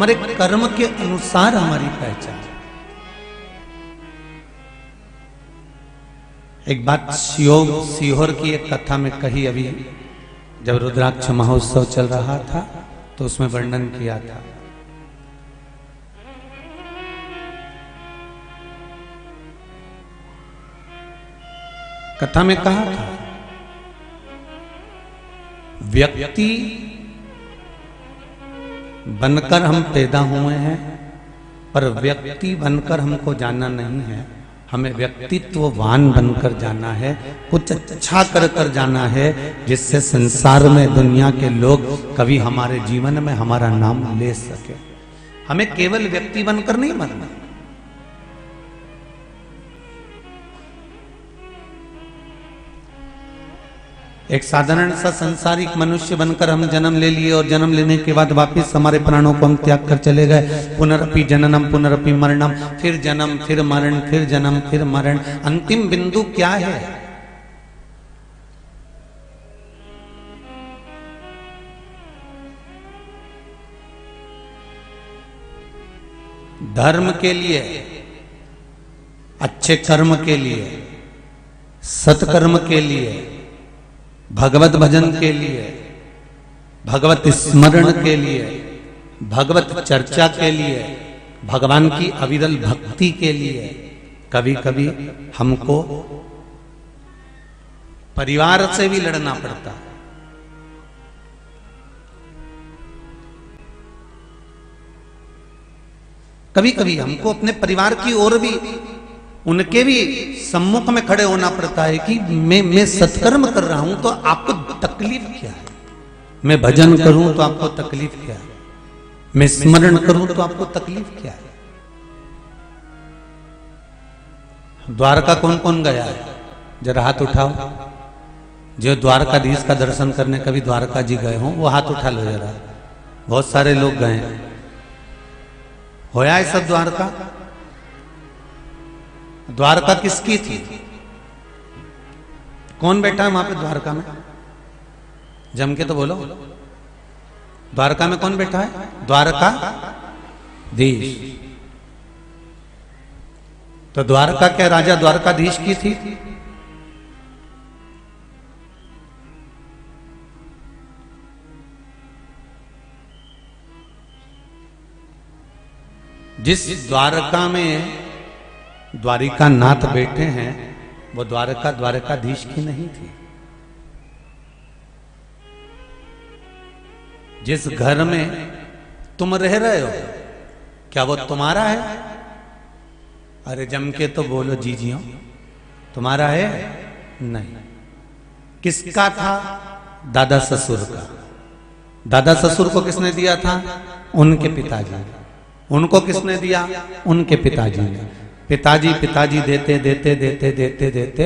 हमारे कर्म के अनुसार हमारी पहचान। एक बात सीहोर की एक कथा में कही, अभी जब रुद्राक्ष महोत्सव चल रहा था तो उसमें वर्णन किया था। कथा में कहा था, व्यक्ति बनकर हम पैदा हुए हैं, पर व्यक्ति बनकर हमको जाना नहीं है। हमें व्यक्तित्ववान बनकर जाना है, कुछ अच्छा कर कर जाना है, जिससे संसार में दुनिया के लोग कभी हमारे जीवन में हमारा नाम ले सके। हमें केवल व्यक्ति बनकर नहीं मरना। एक साधारण सा सांसारिक मनुष्य बनकर हम जन्म ले लिए और जन्म लेने के बाद वापिस हमारे प्राणों को हम त्याग कर चले गए। पुनरपि जननम पुनरपि मरणम, फिर जन्म फिर मरण, फिर जन्म फिर मरण। अंतिम बिंदु क्या है? धर्म के लिए, अच्छे कर्म के लिए, सत्कर्म के लिए, भगवत भजन के लिए, भगवत स्मरण के लिए, भगवत चर्चा के लिए, भगवान की अविरल भक्ति के लिए कभी कभी हमको परिवार से भी लड़ना पड़ता। कभी कभी हमको अपने परिवार की ओर भी, उनके भी सम्मुख में खड़े होना पड़ता है कि मैं सत्कर्म कर रहा हूं तो आपको तकलीफ क्या है, मैं भजन करूं तो आपको तकलीफ क्या है, मैं स्मरण करूं तो आपको तकलीफ क्या है। द्वारका कौन कौन गया है? जरा हाथ उठाओ। जो द्वारकाधीश का दर्शन करने कभी द्वारका जी गए हों वो हाथ उठा लो जरा। बहुत सारे लोग गए हैं। होया है सब द्वारका? द्वारका किसकी थी? कौन बैठा है वहां पे द्वारका में? जम के तो बोलो। द्वारका में कौन बैठा है? द्वारका धीश। तो द्वारका क्या राजा द्वारकाधीश की थी? जिस द्वारका में द्वारिका नाथ बैठे हैं वो द्वारका द्वारकाधीश की नहीं थी। जिस घर में तुम रह रहे हो क्या वो तुम्हारा है? अरे जम के तो बोलो जीजियो, तुम्हारा है? नहीं। किसका था? दादा ससुर का। दादा ससुर को किसने दिया था? उनके पिताजी ने। उनको किसने दिया? उनके पिताजी ने। पिताजी पिताजी देते देते देते देते देते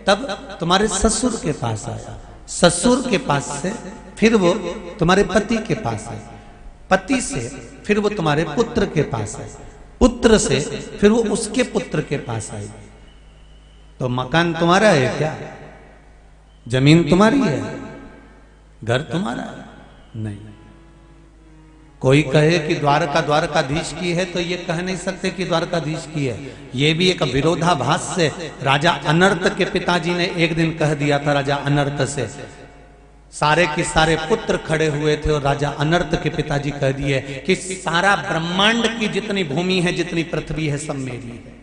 तब तुम्हारे ससुर के पास आया। ससुर के पास से फिर वो तुम्हारे पति के पास आए। पति से फिर वो तुम्हारे पुत्र के पास आए। पुत्र से फिर वो उसके पुत्र के पास आई। तो मकान तुम्हारा है क्या? जमीन तुम्हारी है? घर तुम्हारा है? नहीं। कोई कहे कि द्वारका द्वारकाधीश की है तो ये कह नहीं सकते कि द्वारकाधीश की है। ये भी एक विरोधाभास से राजा अनर्त के पिताजी ने एक दिन कह दिया था। राजा अनर्त से सारे के सारे पुत्र खड़े हुए थे और राजा अनर्त के पिताजी कह दिए कि सारा ब्रह्मांड की जितनी भूमि है, जितनी पृथ्वी है, सब मेरी है।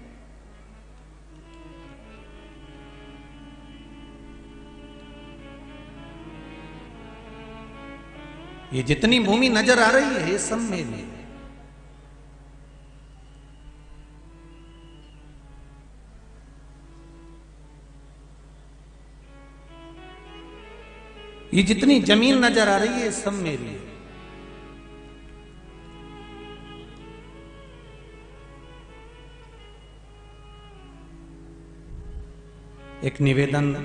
ये जितनी भूमि नजर आ रही है ये सब मेरी है। ये जितनी जमीन नजर आ रही है सब मेरी है। एक निवेदन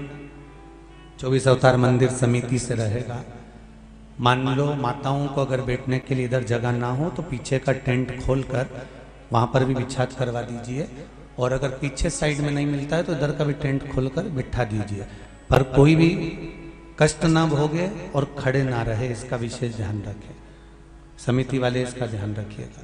24 अवतार मंदिर समिति से रहेगा। मान लो माताओं को अगर बैठने के लिए इधर जगह ना हो तो पीछे का टेंट खोलकर वहां पर भी बिछात करवा दीजिए, और अगर पीछे साइड में नहीं मिलता है तो इधर का भी टेंट खोलकर बिठा दीजिए। पर कोई भी कष्ट ना भोगे और खड़े ना रहे, इसका विशेष ध्यान रखें। समिति वाले इसका ध्यान रखिएगा,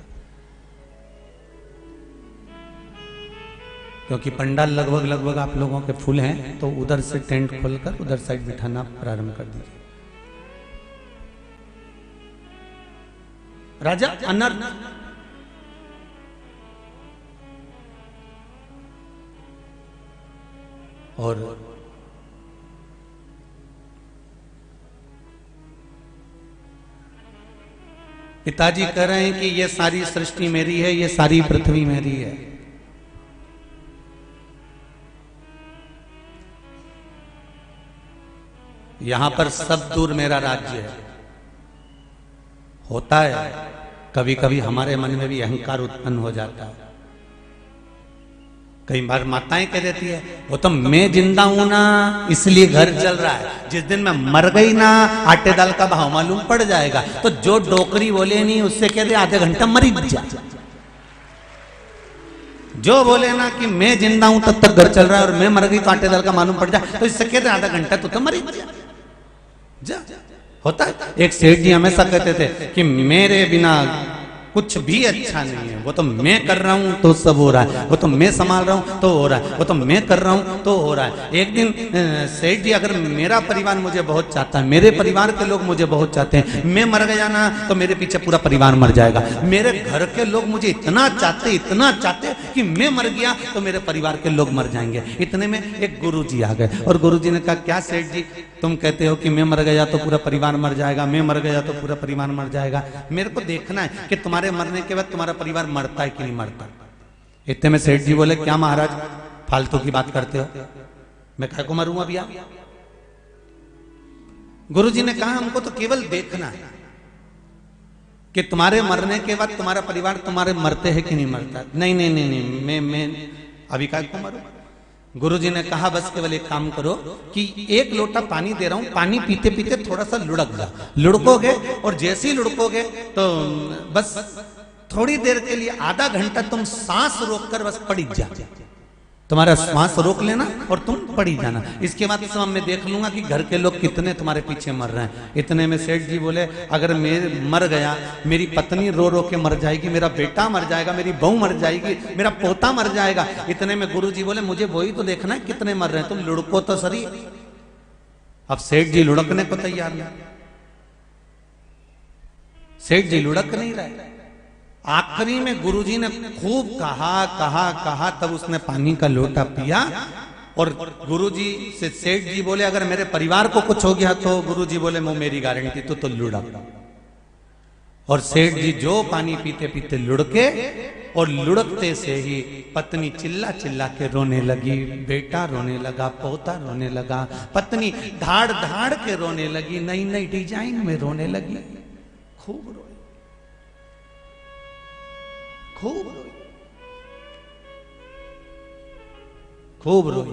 क्योंकि पंडाल लगभग आप लोगों के फुल हैं, तो उधर से टेंट खोलकर उधर साइड बिठाना प्रारंभ कर दीजिए। राजा अनर्थ और पिताजी कह रहे हैं कि ये सारी सृष्टि मेरी है, ये सारी पृथ्वी मेरी है। यहां पर सब दूर मेरा राज्य है। होता है कभी कभी हमारे मन में भी अहंकार उत्पन्न हो जाता है। कई बार माताएं कह देती है वो तो मैं जिंदा हूं ना इसलिए घर चल रहा है, जिस दिन मैं मर गई ना आटे दाल का भाव मालूम पड़ जाएगा। तो जो डोकरी बोले नहीं उससे कह दे आधे घंटा मरी जा। जो बोले ना कि मैं जिंदा हूं तब तक घर चल रहा है और मैं मर गई तो आटे दाल का मालूम पड़ जाए, तो इससे कह दे आधा घंटा तो मरी जा। होता है। एक सेठ जी हमेशा कहते थे कि मेरे बिना कुछ भी अच्छा नहीं है, वो तो मैं कर रहा हूं तो सब हो रहा है, वो तो मैं संभाल रहा हूं तो हो रहा है, वो तो मैं कर रहा हूं तो हो रहा है। एक दिन सेठ जी अगर मेरा परिवार मुझे बहुत चाहता है, मेरे परिवार के लोग मुझे बहुत चाहते हैं, मैं मर गया ना तो मेरे पीछे पूरा परिवार मर जाएगा। मेरे घर के लोग मुझे इतना चाहते कि मैं मर गया तो मेरे परिवार के लोग मर जाएंगे। इतने में एक गुरुजी आ गए और गुरुजी ने कहा क्या सेठ जी तुम कहते हो कि मैं मर गया तो पूरा परिवार मर जाएगा, मैं मर गया तो पूरा परिवार मर जाएगा। मेरे को देखना है कि तुम्हारे मरने के बाद तुम्हारा परिवार मरता है कि नहीं मरता। इतने में सेठ जी बोले क्या महाराज फालतू की बात करते हो, मैं काय को मरूंगा भैया। गुरुजी ने कहा हमको तो केवल देखना है कि तुम्हारे मरने के बाद तुम्हारा परिवार तुम्हारे मरते हैं कि नहीं मरता। नहीं मैं अभी काय को मरूं। गुरुजी ने कहा बस केवल एक काम करो कि एक लोटा पानी दे रहा हूं, पानी पीते पीते थोड़ा सा लुढ़क जा, लुढ़कोगे और जैसे ही लुढ़कोगे तो बस थोड़ी देर के लिए आधा घंटा तुम सांस रोककर बस पड़ी जा, तुम्हारा श्वास रोक लेना और तुम पड़ी जाना। इसके बाद सब मैं देख लूंगा कि घर के लोग कितने तुम्हारे पीछे मर रहे हैं। इतने में सेठ जी बोले अगर मैं मर गया, मेरी पत्नी रो रो के मर जाएगी, मेरा बेटा मर जाएगा, मेरी बहू मर जाएगी, मेरा पोता मर जाएगा। इतने में गुरुजी बोले मुझे वही तो देखना है कितने मर रहे हैं, तुम लुढ़को तो सही। अब सेठ जी लुढ़कने को तैयार नहीं, सेठ जी लुढ़क नहीं रहे। आखिरी में गुरुजी ने खूब कहा तब उसने पानी का लोटा पिया और गुरुजी से सेठ जी बोले अगर मेरे परिवार को कुछ हो गया तो गुरुजी बोले वो मेरी गारंटी तो लुढ़क। और सेठ जी जो पानी पीते पीते लुढ़के और लुढ़कते से ही पत्नी चिल्ला चिल्ला के रोने लगी, बेटा रोने लगा, पोता रोने लगा, पत्नी धाड़ धाड़ के रोने लगी, नई नई डिजाइन में रोने लगी। खूब रोई, खूब रोई, खूब रोई।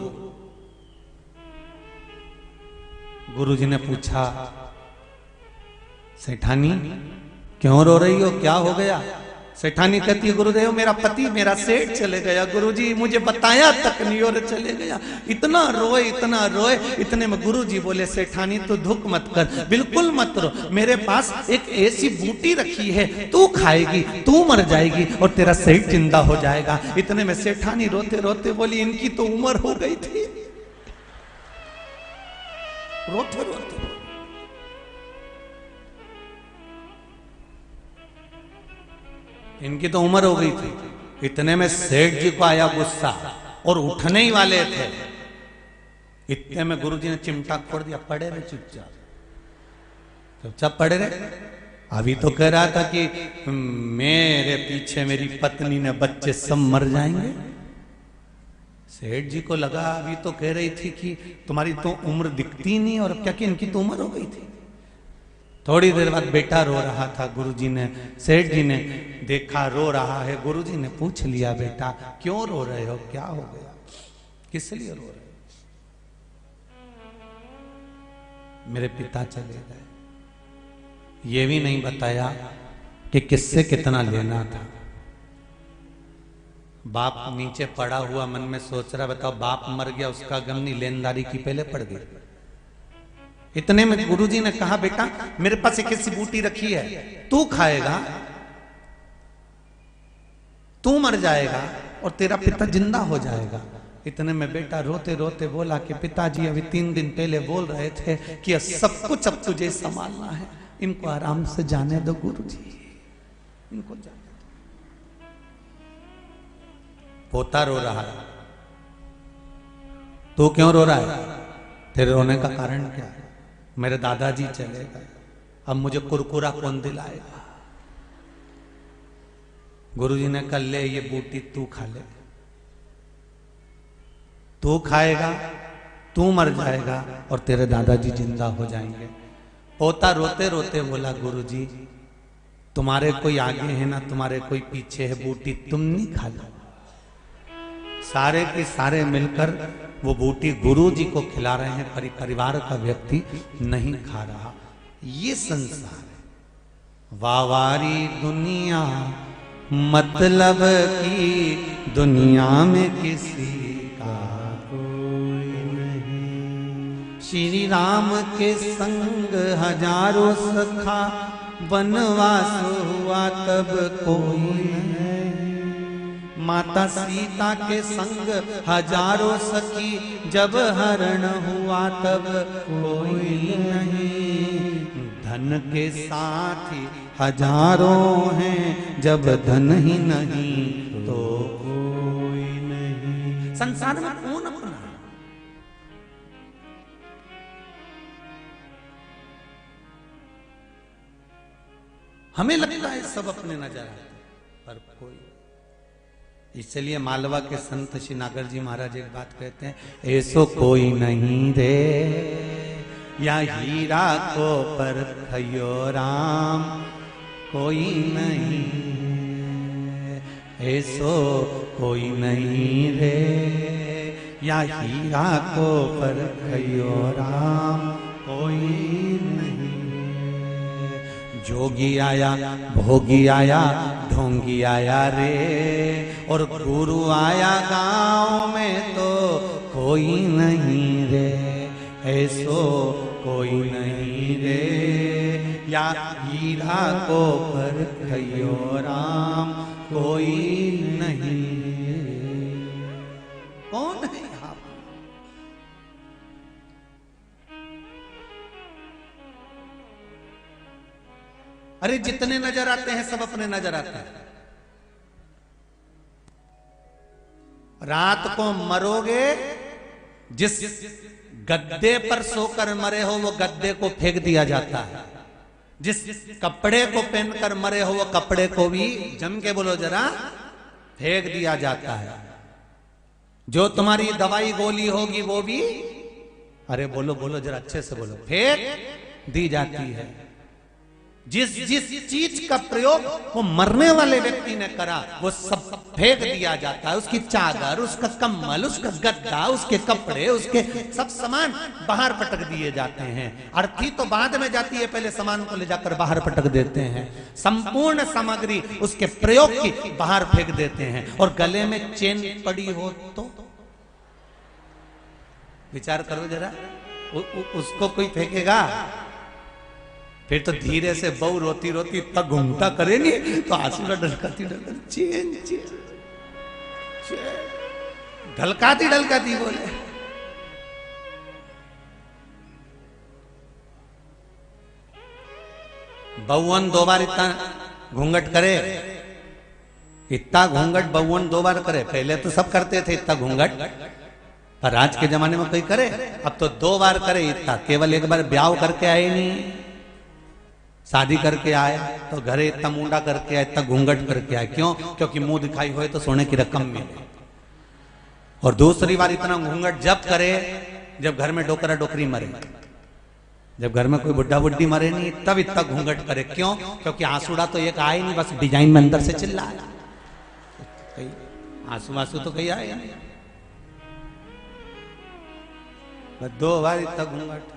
गुरुजी ने पूछा सेठानी क्यों रो रही हो, क्या हो गया। सेठानी कहती है गुरुदेव मेरा पति मेरा सेठ चले गया, गुरुजी मुझे बताया तक नहीं और चले गया। इतना रोए। इतने में गुरुजी बोले सेठानी तू दुख मत कर, बिल्कुल मत रो, मेरे पास एक ऐसी बूटी रखी है, तू खाएगी, तू मर जाएगी और तेरा सेठ जिंदा हो जाएगा। इतने में सेठानी रोते रोते बोली इनकी तो उम्र हो गई थी। रोते रोते इनकी तो उम्र हो गई थी। इतने में सेठ जी को आया गुस्सा और उठने ही वाले थे। इतने में गुरुजी ने चिमटा खोड़ दिया, पड़े रहे चुपचाप पड़े रहे। अभी तो कह रहा था कि मेरे पीछे मेरी पत्नी ने बच्चे सब मर जाएंगे। सेठ जी को लगा अभी तो कह रही थी कि तुम्हारी तो उम्र दिखती नहीं और क्या कि इनकी तो उम्र हो गई थी। थोड़ी देर बाद बेटा रो रहा था, गुरुजी ने सेठ जी ने देखा रो रहा है। गुरुजी ने पूछ लिया बेटा क्यों रो रहे हो, क्या हो गया, किस लिए रो रहे हो। मेरे पिता चले गए, ये भी नहीं बताया कि किससे कितना लेना था। बाप नीचे पड़ा हुआ मन में सोच रहा बताओ बाप मर गया उसका गम नहीं, लेनदारी की पहले पड़ गई। इतने में गुरुजी ने कहा, बेटा मेरे पास एक ऐसी बूटी रखी है, तू खाएगा तू मर जाएगा और तेरा पिता जिंदा हो जाएगा। इतने में बेटा रोते रोते बोला कि पिताजी अभी 3 दिन पहले बोल रहे थे कि सब कुछ अब तुझे संभालना है, इनको आराम से जाने दो गुरुजी, इनको जाने दो। पोता रो रहा है, तू क्यों रो रहा है, तेरे रोने का कारण क्या है? मेरे दादाजी चले गए, अब मुझे कुरकुरा कौन दिलाएगा? गुरुजी ने कहा ले ये बूटी तू खा ले, तू खाएगा तू मर जाएगा और तेरे दादाजी जिंदा हो जाएंगे। पोता रोते रोते बोला, गुरुजी तुम्हारे कोई आगे है ना तुम्हारे कोई पीछे है, बूटी तुम नहीं खा लो। सारे के सारे मिलकर वो बूटी गुरुजी को खिला रहे हैं, परिवार का व्यक्ति नहीं खा रहा। ये संसार है, वावारी दुनिया मतलब की दुनिया में किसी का कोई नहीं। श्री राम के संग हजारों सखा वनवास हुआ तब कोई नहीं। माता सीता के संग हजारों सखी जब हरण हुआ तब कोई नहीं। धन के साथी हजारों हैं जब धन ही नहीं तो कोई नहीं। संसार में कौन अपना है? हमें लगता है सब अपने नजर आते पर कोई। इसलिए मालवा के संत श्री नागर जी महाराज एक बात कहते हैं, ऐसो कोई नहीं रे या हीरा को परखयो राम, कोई नहीं ऐसो कोई नहीं रे या हीरा को परखयो राम, कोई नहीं। जोगी आया भोगी आया ढोंगी आया रे, और गुरु आया गांव में तो कोई नहीं रे, ऐसो कोई नहीं रे या हीरा को परखयो राम, कोई नहीं। कौन है आप? अरे जितने नजर आते हैं सब अपने नजर आते हैं। रात को मरोगे, जिस गद्दे पर सोकर मरे हो वो गद्दे को फेंक दिया जाता है, जिस कपड़े को पहनकर मरे हो वो कपड़े को भी जम के बोलो जरा फेंक दिया जाता है। जो तुम्हारी दवाई गोली होगी वो भी, अरे बोलो बोलो जरा अच्छे से बोलो, फेंक दी जाती है। जिस जिस चीज का प्रयोग वो मरने वाले व्यक्ति ने करा वो सब फेंक दिया जाता है। उसकी चादर, उसका कम्बल, उसका गद्दा, उसके कपड़े, उसके सब सामान बाहर पटक दिए जाते हैं। अर्थी तो बाद में जाती है, पहले सामान को ले जाकर बाहर पटक देते हैं। संपूर्ण सामग्री उसके प्रयोग की बाहर फेंक देते हैं। और गले में चेन पड़ी हो तो विचार करो जरा, उसको कोई फेंकेगा? फिर तो धीरे से बहू रोती रोती तक घूमता करेगी तो आंसू ढलकाती चेन चेन ढलकाती ढलकाती बोले। बहुवन 2 बार इतना घूंघट करे, इतना घूंघट बहुवन 2 बार करे। पहले तो सब करते थे इतना घूंघट, पर आज के जमाने में कोई करे? अब तो 2 बार करे इतना। केवल एक बार ब्याह करके आए नहीं, शादी करके आए तो घरे इतना मुंडा करके आए, इतना घूंघट करके आए। क्यों? क्योंकि मुंह दिखाई हुए तो सोने की रकम मिले। और दूसरी बार इतना घूंघट जब करे जब घर में डोकरा डोकरी मरे, जब घर में कोई बुढ़ा बुढ़ी मरे नहीं तब इतना घूंघट करे। क्यों? क्योंकि आंसुड़ा तो एक आए नहीं, बस डिजाइन में अंदर से चिल्ला आंसू आंसू तो कहीं आए नहीं। 2 बार इतना घूंघट।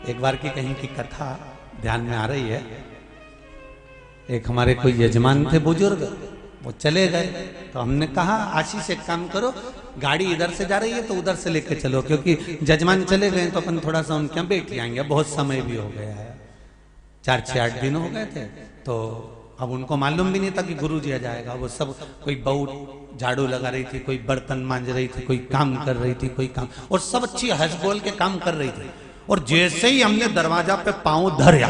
एक बार की कहीं की कथा ध्यान में आ रही है। एक हमारे कोई यजमान थे बुजुर्ग, वो चले गए। तो हमने कहा आशीष एक काम करो, गाड़ी इधर से जा रही है तो उधर से लेके चलो, क्योंकि जजमान चले गए तो अपन थोड़ा सा उनके यहाँ बैठ आएंगे, बहुत समय भी हो गया है, 4-6-8 दिन हो गए थे। तो अब उनको मालूम भी नहीं था कि गुरु जी आ जाएगा। वो सब, कोई बहू झाड़ू लगा रही थी, कोई बर्तन मांज रही थी, कोई काम कर रही थी, कोई काम, और सब अच्छी हंस बोल के काम कर रही थी। और जैसे ही हमने दरवाजा पे पांव धरा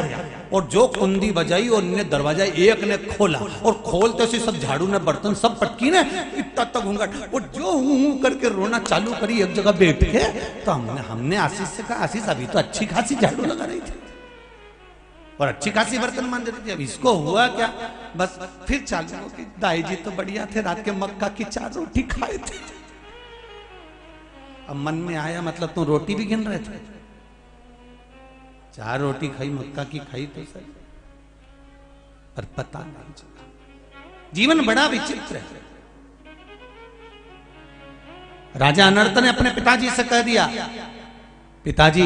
और जो कुंडी बजाई और ने दरवाजा एक ने खोला, और खोलते से सब झाड़ू ने बर्तन सब पटकी ने इतना तक घूंघट, और जो हूं करके रोना चालू करी एक जगह बैठ के। तो हमने आशीष से कहा, आशीष अभी तो अच्छी खासी झाड़ू लगा रही थी और अच्छी खासी बर्तन मांज रही थी, अब इसको हुआ क्या? बस फिर चालू हो कि दाई जी तो बढ़िया थे, रात के मक्का की 4 रोटी खाए थे। अब मन में आया, मतलब तुम रोटी भी गिन रहे थे? 4 रोटी खाई, मक्का की खाई तो सही, पर पता नहीं चला। जीवन बड़ा विचित्र है। राजा अनर्त ने अपने पिताजी से कह दिया, पिताजी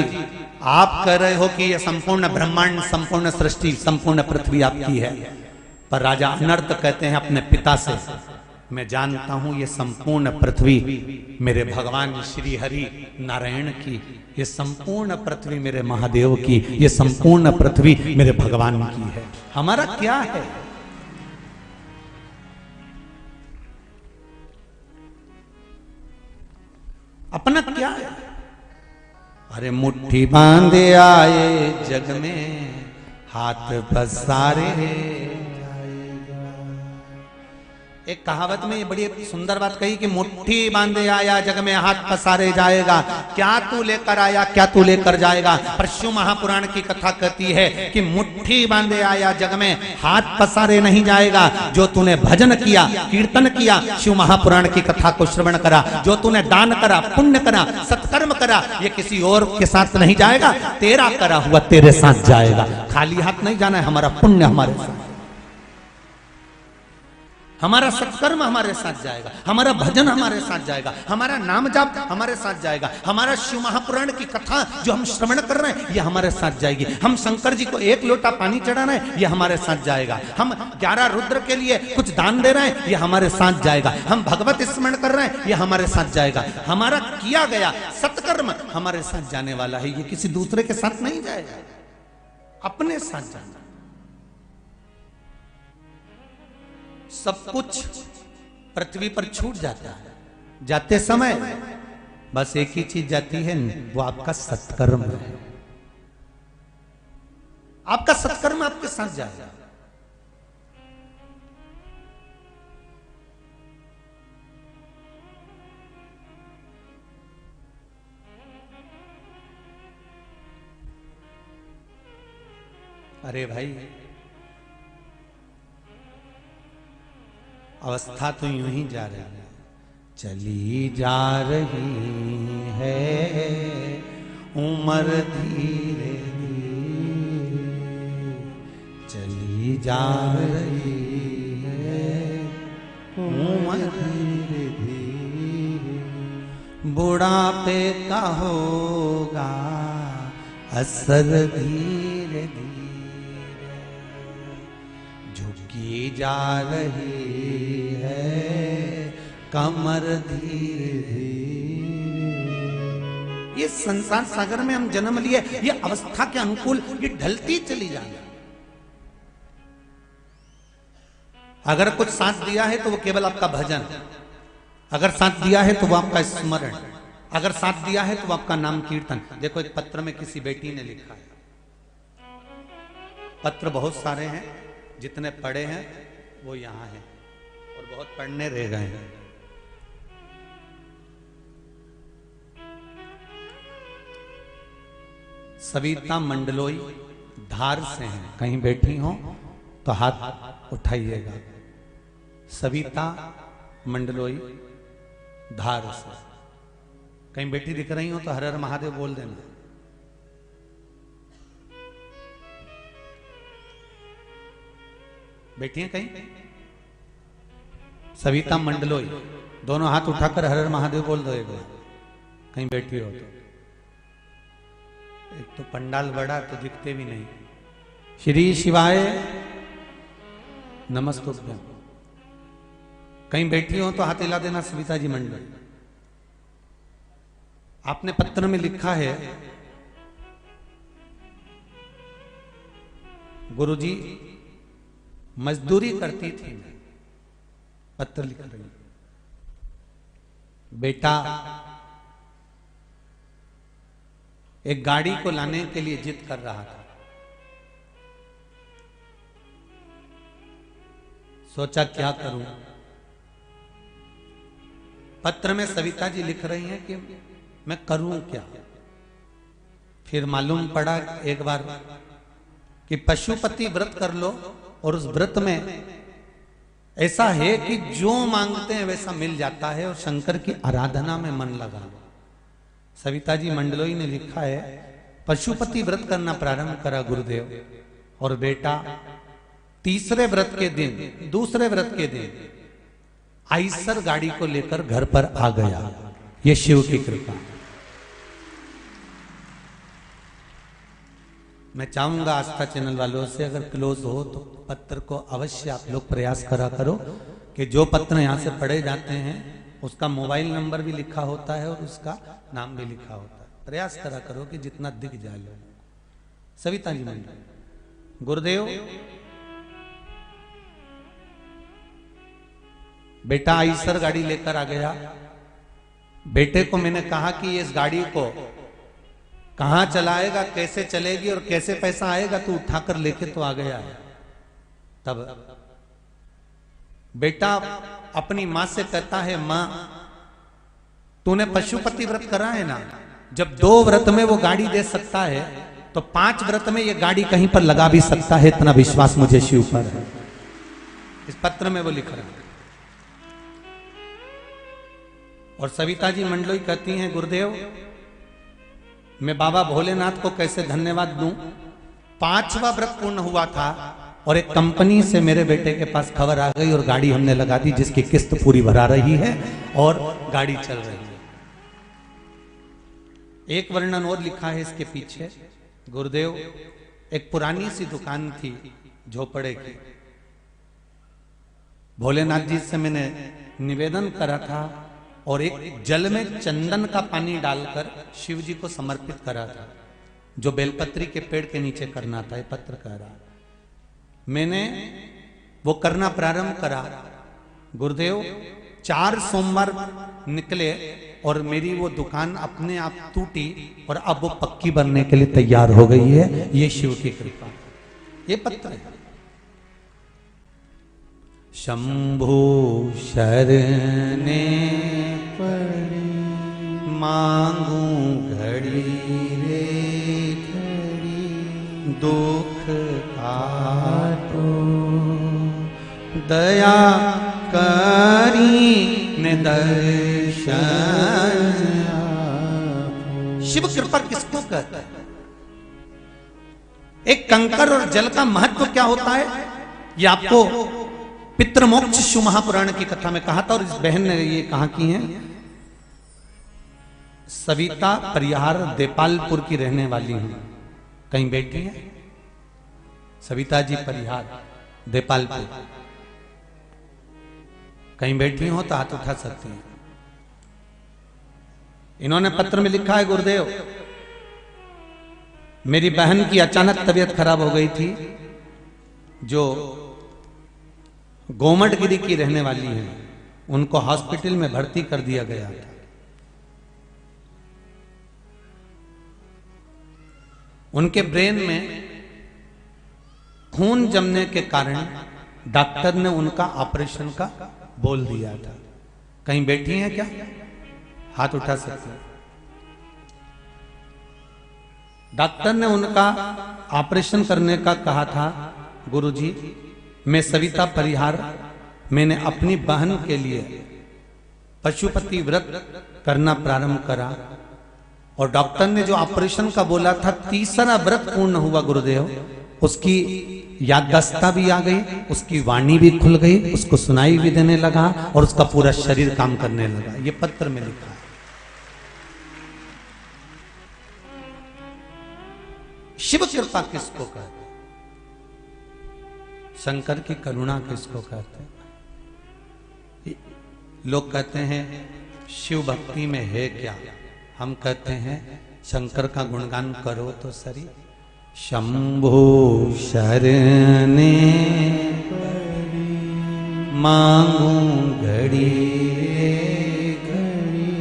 आप कह रहे हो कि यह संपूर्ण ब्रह्मांड, संपूर्ण सृष्टि, संपूर्ण पृथ्वी आपकी है, पर राजा अनर्त कहते हैं अपने पिता से, मैं जानता हूं ये संपूर्ण पृथ्वी मेरे भगवान श्री हरि नारायण की, ये संपूर्ण पृथ्वी मेरे महादेव की, ये संपूर्ण पृथ्वी मेरे भगवान की है। हमारा क्या है? अपना क्या है? अरे मुट्ठी बांधे आए जग में, हाथ पसारे। एक कहावत में ये बड़ी सुंदर बात कही कि मुट्ठी बांधे आया जग में, हाथ पसारे जाएगा। क्या तू लेकर आया, क्या तू लेकर जाएगा? पर शिव महापुराण की कथा कहती है कि मुट्ठी बांधे आया जग में, हाथ पसारे नहीं जाएगा। जो तूने भजन किया, कीर्तन किया, शिव महापुराण की कथा को श्रवण करा, जो तूने दान करा, पुण्य करा, सत्कर्म करा, ये किसी और के साथ नहीं जाएगा, तेरा करा हुआ तेरे साथ जाएगा। खाली हाथ नहीं जाना है, हमारा पुण्य हमारे साथ, हमारा सत्कर्म हमारे साथ जाएगा, हमारा भजन हमारे साथ जाएगा, हमारा नाम जाप हमारे साथ जाएगा, हमारा शिव महापुराण की कथा जो हम श्रवण कर रहे हैं ये हमारे साथ जाएगी, हम शंकर जी को 1 लोटा पानी चढ़ा रहे हैं ये हमारे साथ जाएगा, हम 11 रुद्र के लिए कुछ दान दे रहे हैं ये हमारे साथ जाएगा, हम भगवत स्मरण कर रहे हैं ये हमारे साथ जाएगा। हमारा किया गया सत्कर्म हमारे साथ जाने वाला है, ये किसी दूसरे के साथ नहीं जाएगा, अपने साथ जाना। सब कुछ पृथ्वी पर छूट जाता है, जाते समय बस एक ही चीज जाती है, वो आपका सत्कर्म है। आपका सत्कर्म आपके साथ जाएगा। अरे भाई, अवस्था तो यूं ही जा रही है, चली जा रही है उम्र धीरे धीरे, चली जा रही है उम्र धीरे धीरे, बुढ़ापे का होगा असर धीरे धीरे, झुकी जा रही कमर धीरे धीरे। ये संसार सागर में हम जन्म लिए, ये अवस्था के अनुकूल ये ढलती चली जाए। अगर कुछ साथ दिया है तो वो केवल आपका भजन, अगर साथ दिया है तो वो आपका स्मरण, अगर साथ दिया है तो वो आपका नाम कीर्तन। देखो एक पत्र में किसी बेटी ने लिखा है, पत्र बहुत सारे हैं, जितने पढ़े हैं वो यहाँ हैं और बहुत पढ़ने रह गए हैं। सविता मंडलोई धार से हैं, कहीं बैठी हो तो हाथ उठाइएगा। सविता मंडलोई धार से कहीं बैठी दिख रही हो तो हर हर महादेव बोल देना। बैठी हैं कहीं? सविता मंडलोई, दोनों हाथ उठाकर हर हर महादेव बोल दो एक बार, कहीं बैठी हो तो। एक तो पंडाल बड़ा तो दिखते भी नहीं। श्री शिवाय नमस्तुभ्यं। कहीं बैठी हो तो हाथ हिला देना सविता जी मंडल। आपने पत्र में लिखा है, गुरुजी मजदूरी करती थी, पत्र लिख रही, बेटा एक गाड़ी को लाने के लिए जिद कर रहा था, सोचा क्या करूं। पत्र में सविता जी लिख रही हैं कि मैं करूं क्या। फिर मालूम पड़ा एक बार कि पशुपति व्रत कर लो, और उस व्रत में ऐसा है कि जो मांगते हैं वैसा मिल जाता है, और शंकर की आराधना में मन लगा लो। सविता जी मंडलोई ने लिखा है, पशुपति व्रत करना प्रारंभ करा गुरुदेव, और बेटा तीसरे व्रत के दिन, दूसरे व्रत के दिन आइसर गाड़ी को लेकर घर पर आ गया। ये शिव की कृपा। मैं चाहूंगा आस्था चैनल वालों से, अगर क्लोज हो तो पत्र को अवश्य आप लोग प्रयास करा करो कि जो पत्र यहां से पढ़े जाते हैं उसका मोबाइल नंबर भी लिखा होता है और उसका नाम भी लिखा होता है। प्रयास करा करो कि जितना दिख जाए लोगों को। सविता जी मंडल, गुरुदेव बेटा आइसर गाड़ी लेकर आ गया। बेटे को मैंने कहा कि इस गाड़ी को कहां चलाएगा, कैसे चलेगी और कैसे पैसा आएगा, तू उठाकर लेके तो आ गया है। तब बेटा अपनी मां से कहता है, मां तूने पशुपति व्रत करा है ना, जब 2 व्रत में वो गाड़ी दे सकता है तो 5 व्रत में ये गाड़ी कहीं पर लगा भी सकता है, इतना विश्वास मुझे शिव पर है। इस पत्र में वो लिख रहा है। और सविता जी मंडलोई कहती हैं, गुरुदेव मैं बाबा भोलेनाथ को कैसे धन्यवाद दूं। 5वां व्रत पूर्ण हुआ था और एक कंपनी से मेरे बेटे के पास खबर आ गई और गाड़ी हमने लगा दी, जिसकी किस्त पूरी भरा रही है और गाड़ी चल रही है। एक वर्णन और लिखा है इसके पीछे, गुरुदेव एक पुरानी सी दुकान थी झोपड़े की, भोलेनाथ जी से मैंने निवेदन करा था और एक जल में चंदन का पानी डालकर शिव जी को समर्पित करा था, जो बेलपत्री के पेड़ के नीचे करना था। ये पत्र कह रहा, मैंने वो करना प्रारंभ करा। गुरुदेव 4 सोमवार निकले और मेरी वो दुकान अपने आप टूटी और अब वो पक्की बनने के लिए तैयार हो गई है। ये शिव की कृपा। ये पत्र है। शंभु शरणे पड़ी मांगू घड़ी रे घड़ी, दुख काटो दया करी ने दर्शन। शिव कृपा किसको कहता है? एक कंकर और जल का महत्व क्या होता है, ये आपको पितृमोक्ष शिव महापुराण की कथा में कहा था। और इस बहन ने ये कहा की है, सविता परिहार देपालपुर की रहने वाली हूं। कहीं बैठी है सविता जी परिहार देपालपुर, कहीं बैठी हो तो हाथ उठा सकती हैं। इन्होंने पत्र में लिखा है, गुरुदेव मेरी बहन की अचानक तबीयत खराब हो गई थी, जो गोमटगिरी की रहने वाली है। उनको हॉस्पिटल में भर्ती कर दिया गया था। उनके ब्रेन में खून जमने के कारण डॉक्टर ने उनका ऑपरेशन का बोल दिया था। कहीं बैठी हैं क्या? हाथ उठा सकते हैं। डॉक्टर ने उनका ऑपरेशन करने का कहा था। गुरुजी मैं सविता परिहार, मैंने अपनी बहन के लिए पशुपति व्रत करना प्रारंभ करा और डॉक्टर ने जो ऑपरेशन का बोला था, 3रा व्रत पूर्ण हुआ गुरुदेव। उसकी याददाश्त भी आ गई, उसकी वाणी भी खुल गई, उसको सुनाई भी देने लगा और उसका पूरा शरीर काम करने लगा। ये पत्र में लिखा है। शिव कृपा किसको कहते? शंकर की करुणा किसको कहते हैं? लोग कहते हैं शिव भक्ति में है क्या, हम कहते हैं शंकर का गुणगान करो तो सरी। शंभो शरणे मांगू घड़ी घड़ी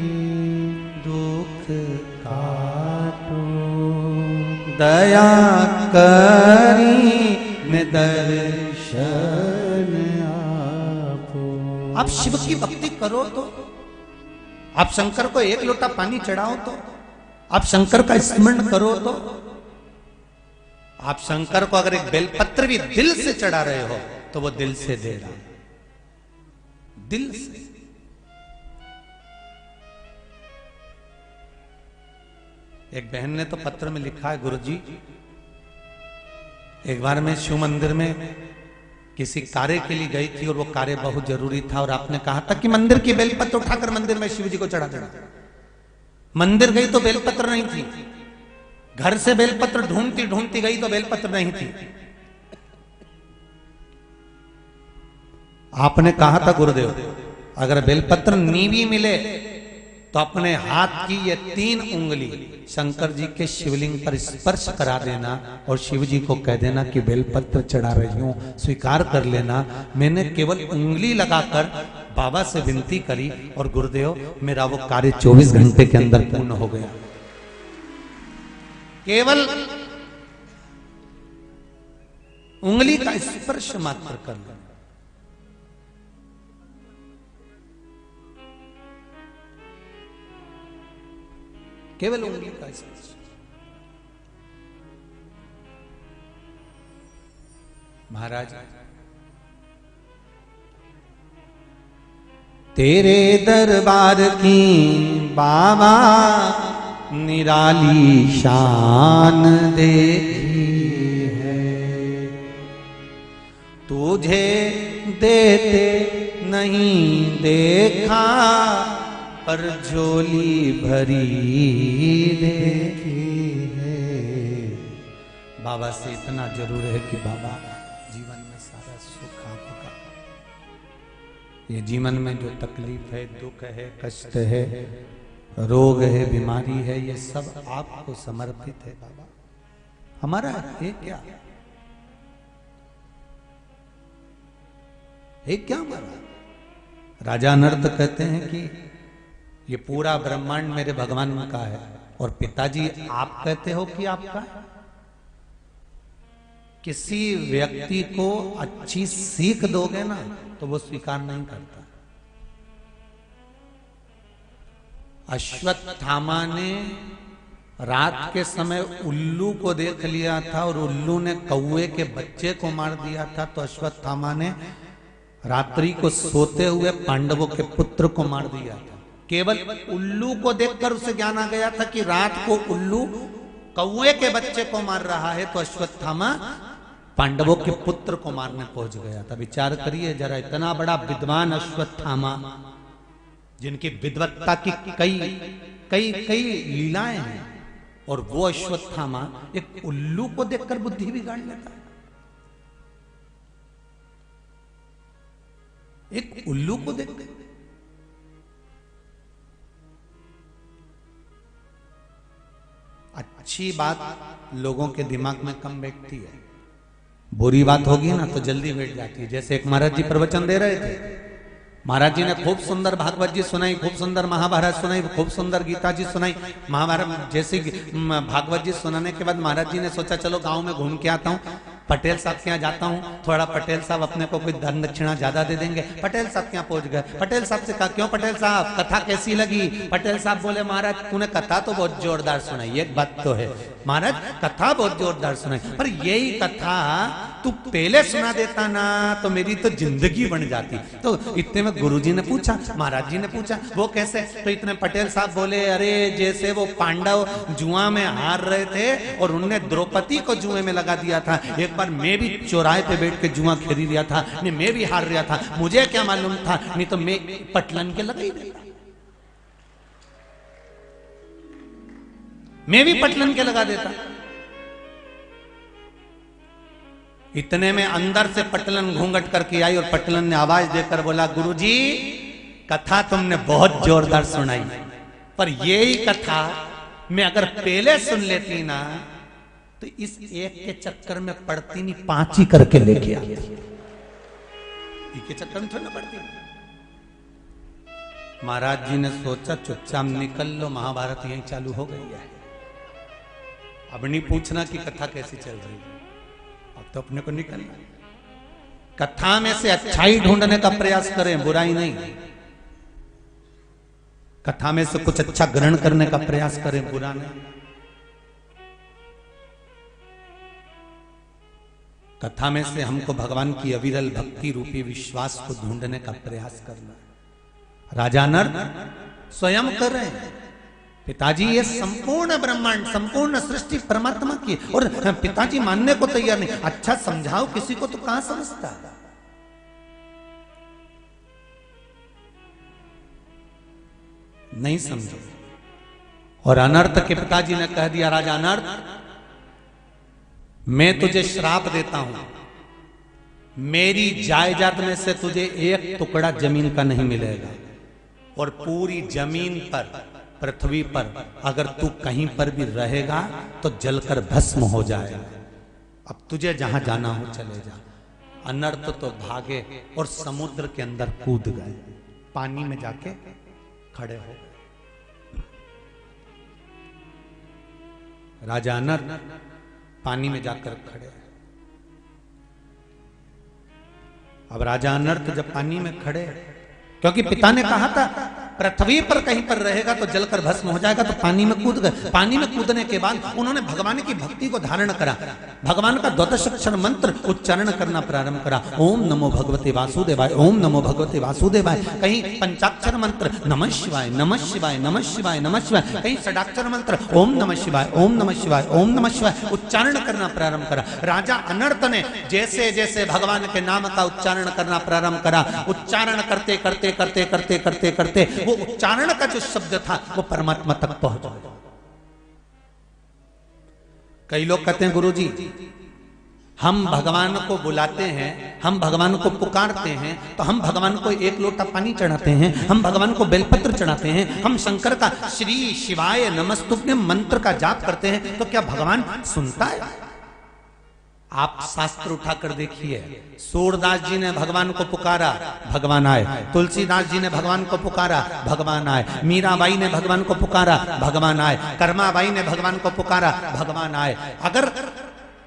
दुख काटो दया करी दर्शन आपो। आप शिव की भक्ति करो तो, आप शंकर को एक लोटा पानी चढ़ाओ तो, आप शंकर का स्मरण करो तो, आप शंकर को अगर एक बेलपत्र भी दिल से चढ़ा रहे हो तो वो दिल से दे रहा, दिल से। एक बहन ने तो पत्र में लिखा है, गुरुजी एक बार मैं शिव मंदिर में किसी कार्य के लिए गई थी और वो कार्य बहुत जरूरी था और आपने कहा था कि मंदिर की बेलपत्र उठाकर मंदिर में शिव जी को चढ़ा देना। मंदिर गई तो बेलपत्र नहीं थी, घर से बेलपत्र ढूंढती ढूंढती गई तो बेलपत्र नहीं थी। आपने कहा था गुरुदेव अगर बेलपत्र नीवी मिले तो अपने हाथ की ये 3 उंगली शंकर जी के शिवलिंग पर स्पर्श करा देना और शिव जी को कह देना कि बेलपत्र चढ़ा रही हूं, स्वीकार कर लेना। मैंने केवल उंगली लगाकर बाबा से विनती करी और गुरुदेव मेरा वो कार्य 24 घंटे के अंदर पूर्ण हो गया। केवल उंगली का स्पर्श मात्र कर लेना। केवल उंगली का स्पर्श। महाराज तेरे दरबार की बाबा निराली शान देखी है, तुझे देते नहीं देखा पर झोली भरी देखी है। बाबा से इतना जरूर है कि बाबा जीवन में सारा सुख आपका, ये जीवन में जो तकलीफ है, दुख है, कष्ट है, रोग है, बीमारी है, ये सब आपको समर्पित है बाबा। हमारा है क्या, है क्या हमारा? राजा नर्त कहते हैं कि ये पूरा ब्रह्मांड मेरे भगवान का है और पिताजी आप कहते हो कि आपका है। किसी व्यक्ति को अच्छी सीख दोगे ना तो वो स्वीकार नहीं करता। अश्वत्थामा ने रात के समय उल्लू को देख लिया था और उल्लू ने कौवे के बच्चे को मार दिया था, तो अश्वत्थामा ने रात्रि को सोते हुए पांडवों के पुत्र को मार दिया था। केवल उल्लू को देखकर उसे ज्ञान आ गया था कि रात को उल्लू कौवे के बच्चे को मार रहा है, तो अश्वत्थामा पांडवों के पुत्र को मारने पहुंच गया था। विचार करिए जरा, इतना बड़ा विद्वान अश्वत्थामा जिनकी विद्वत्ता की कई कई कई लीलाएं हैं, और वो अश्वत्थामा एक उल्लू को देखकर बुद्धि बिगाड़ लेता है। एक उल्लू को देखकर अच्छी बात लोगों के दिमाग में कम बैठती है, बुरी बात होगी ना तो जल्दी बैठ जाती है। जैसे एक महाराज जी प्रवचन दे रहे थे, महाराज जी ने खूब सुंदर भागवत जी सुनाई, खूब सुंदर महाभारत सुनाई, खूब सुंदर गीता जी सुनाई। महाभारत जैसी भागवत जी सुनाने के बाद महाराज जी ने सोचा चलो गांव में घूम के आता हूँ, पटेल साहब के यहाँ जाता हूँ, थोड़ा पटेल साहब अपने को कोई धन दक्षिणा ज्यादा दे देंगे। पटेल साहब के यहाँ पहुंच गए। पटेल साहब से कहा क्यों पटेल साहब कथा कैसी लगी? पटेल साहब बोले महाराज तूने कथा तो बहुत जोरदार सुनाई। एक बात तो है महाराज, कथा बहुत जोरदार सुनाई, पर यही कथा तू पहले सुना देता ना तो मेरी तो जिंदगी बन जाती। तो इतने में गुरुजी ने पूछा, महाराज जी ने पूछा वो कैसे? तो इतने पटेल साहब बोले अरे जैसे वो पांडव जुआ में हार रहे थे और उनने द्रौपदी को जुए में लगा दिया था। एक बार मैं भी चौराहे पे बैठ के जुआ खेल रहा था, नहीं मैं भी हार रहा था, मुझे क्या मालूम था, नहीं तो मैं पटलन के लगा ही देता, मैं भी पटलन के लगा देता। इतने में अंदर से पटलन घूंघट करके आई और पटलन ने आवाज देकर बोला गुरुजी कथा तुमने बहुत जोरदार सुनाई, पर यही कथा मैं अगर पहले सुन लेती ना तो इस एक के चक्कर में पड़ती नहीं, 5 ही करके लेके आती। एक के चक्कर में थोड़ी ना पड़ती। महाराज जी ने सोचा चुपचाप निकल लो, महाभारत यहीं चालू हो गई है, अब नहीं पूछना कि कथा कैसी चल रही है, अब तो अपने को निकलना। कथा में से अच्छाई ढूंढने का प्रयास करें, बुराई नहीं। कथा में से कुछ अच्छा ग्रहण करने का प्रयास करें, बुरा नहीं। कथा में से हमको भगवान की अविरल भक्ति रूपी विश्वास को ढूंढने का प्रयास करना। राजा नर स्वयं कर रहे हैं, पिताजी ये संपूर्ण ब्रह्मांड संपूर्ण सृष्टि परमात्मा की, और पिताजी मानने को तैयार नहीं। अच्छा समझाओ किसी को तो कहां समझता, नहीं समझो। और अनर्थ के पिताजी ने कह दिया, राजा अनर्थ मैं तुझे श्राप देता हूं, मेरी जायदाद में से तुझे एक टुकड़ा जमीन का नहीं मिलेगा, और पूरी जमीन पर पृथ्वी पर अगर तू कहीं पर भी रहेगा तो जलकर भस्म हो जाएगा। अब तुझे जहां जाना हो चले जा। अनर्थ तो भागे और समुद्र के अंदर कूद गए, पानी में जाके खड़े हो गए। राजा अनर्थ पानी में जाकर खड़े। अब राजा अनर्थ जब पानी में खड़े, क्योंकि पिता ने कहा था पृथ्वी पर कहीं पर रहेगा तो जलकर भस्म हो जाएगा, तो पानी में कूद गए। पानी में कूदने के बाद उन्होंने भगवान की भक्ति को धारण करा, भगवान का द्वादशाक्षर मंत्र उच्चारण करना प्रारंभ करा। ओम नमो भगवते वासुदेवाय, ओम नमो भगवते वासुदेवाय। कहीं पंचाक्षर मंत्र नमः शिवाय नमः शिवाय नमः शिवाय नमः शिवाय, कहीं षडाक्षर मंत्र ओम नमः शिवाय ओम नमः शिवाय ओम नमः शिवाय उच्चारण करना प्रारंभ करा। राजा अनर्थ ने जैसे जैसे भगवान के नाम का उच्चारण करना प्रारंभ करा, उच्चारण करते करते करते करते करते करते वो उच्चारण का जो शब्द था वो परमात्मा तक पहुंच गया। कई लोग कहते हैं गुरुजी हम भगवान को बुलाते हैं, हम भगवान को पुकारते हैं, तो हम भगवान को एक लोटा पानी चढ़ाते हैं, हम भगवान को बेलपत्र चढ़ाते हैं, हम शंकर का श्री शिवाय नमस्तुभ्यम मंत्र का जाप करते हैं, तो क्या भगवान सुनता है? आप शास्त्र उठाकर देखिए, सूरदास जी ने भगवान को पुकारा, भगवान आए। तुलसीदास जी ने भगवान को पुकारा, भगवान आए। मीराबाई ने भगवान को पुकारा, भगवान आए। कर्माबाई ने भगवान को पुकारा, भगवान आए। अगर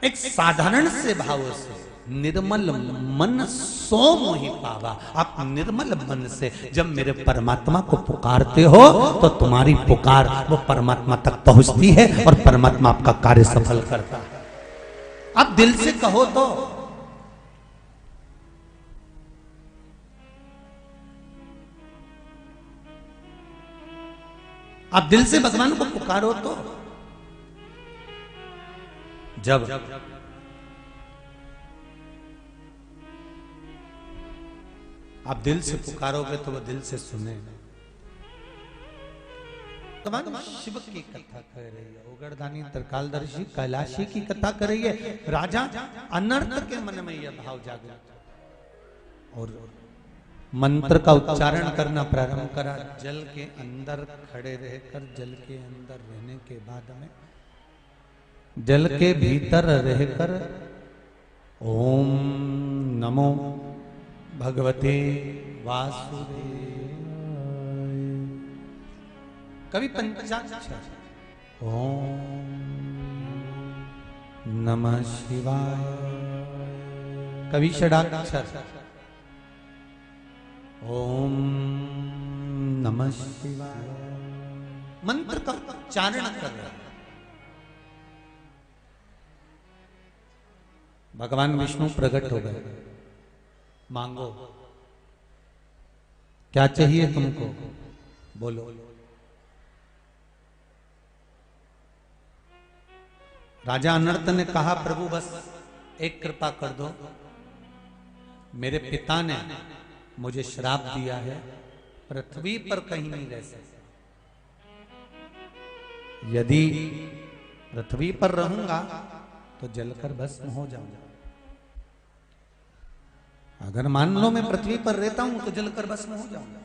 एक साधारण से भाव से निर्मल मन सो मोहि पावा, आप निर्मल मन से जब मेरे परमात्मा को पुकारते हो तो तुम्हारी पुकार वो परमात्मा तक पहुंचती है और परमात्मा आपका कार्य सफल करता है। अब दिल से कहो तो आप दिल से भगवान को पुकारो तो, जब आप दिल से पुकारोगे तो वह दिल से सुनेगा। भगवान शिव की कथा कह रही है, उगरदानी त्रिकालदर्शी कैलाशी की कथा कर रही है। राजा अनर्थ के मन में यह भाव जागृत और मंत्र का उच्चारण करना प्रारंभ करा। जल के अंदर खड़े रहकर, जल के अंदर रहने के बाद में जल के भीतर रहकर ओम नमो भगवते वासुदेव, कभी पंचाक्षर ओम नमः शिवाय, कभी षडाक्षर ओम नमः शिवाय, मंत्र का उच्चारण कर रहे हैं। भगवान विष्णु प्रकट हो गए। मांगो, क्या चाहिए तुमको, बोलो। राजा अनर्थ ने कहा प्रभु बस एक कृपा कर दो, मेरे पिता ने मुझे श्राप दिया है, पृथ्वी पर कहीं नहीं रह सकता। यदि पृथ्वी पर रहूंगा तो जलकर भस्म हो जाऊंगा। अगर मान लो मैं पृथ्वी पर रहता हूं तो जलकर भस्म हो जाऊंगा।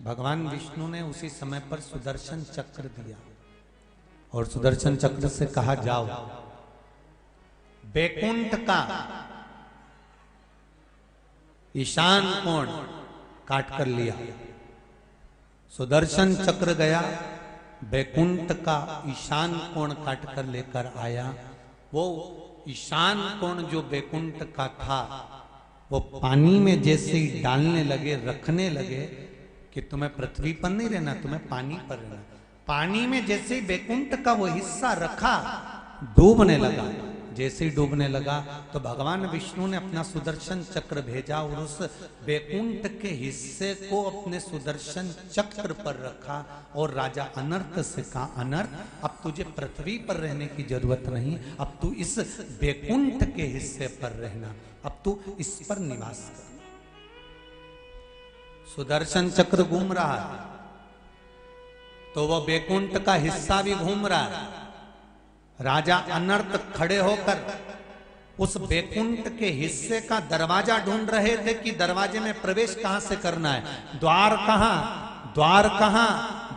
भगवान विष्णु ने उसी समय पर सुदर्शन चक्र दिया और सुदर्शन चक्र से कहा जाओ बैकुंठ का ईशान कोण काट कर लिया। सुदर्शन चक्र गया, बैकुंठ का ईशान कोण काट कर लेकर आया। वो ईशान कोण जो बैकुंठ का था वो पानी में जैसे ही डालने लगे, रखने लगे कि तुम्हें पृथ्वी पर नहीं रहना, तुम्हें पानी पर रहना। पानी में जैसे ही बैकुंठ का वो हिस्सा रखा, डूबने लगा। जैसे ही डूबने लगा तो भगवान विष्णु ने अपना सुदर्शन चक्र भेजा और उस बैकुंठ के हिस्से को अपने सुदर्शन चक्र पर रखा और राजा अनर्त से कहा, अनर्त अब तुझे पृथ्वी पर रहने की जरूरत नहीं, अब तू इस बैकुंठ के हिस्से पर रहना, अब तू इस पर निवास कर। सुदर्शन चक्र घूम रहा है तो वह बैकुंठ का हिस्सा भी घूम रहा है। राजा अनर्त खड़े होकर उस बैकुंठ के हिस्से का दरवाजा ढूंढ रहे थे कि दरवाजे में प्रवेश कहां से करना है, द्वार कहां, द्वार कहां,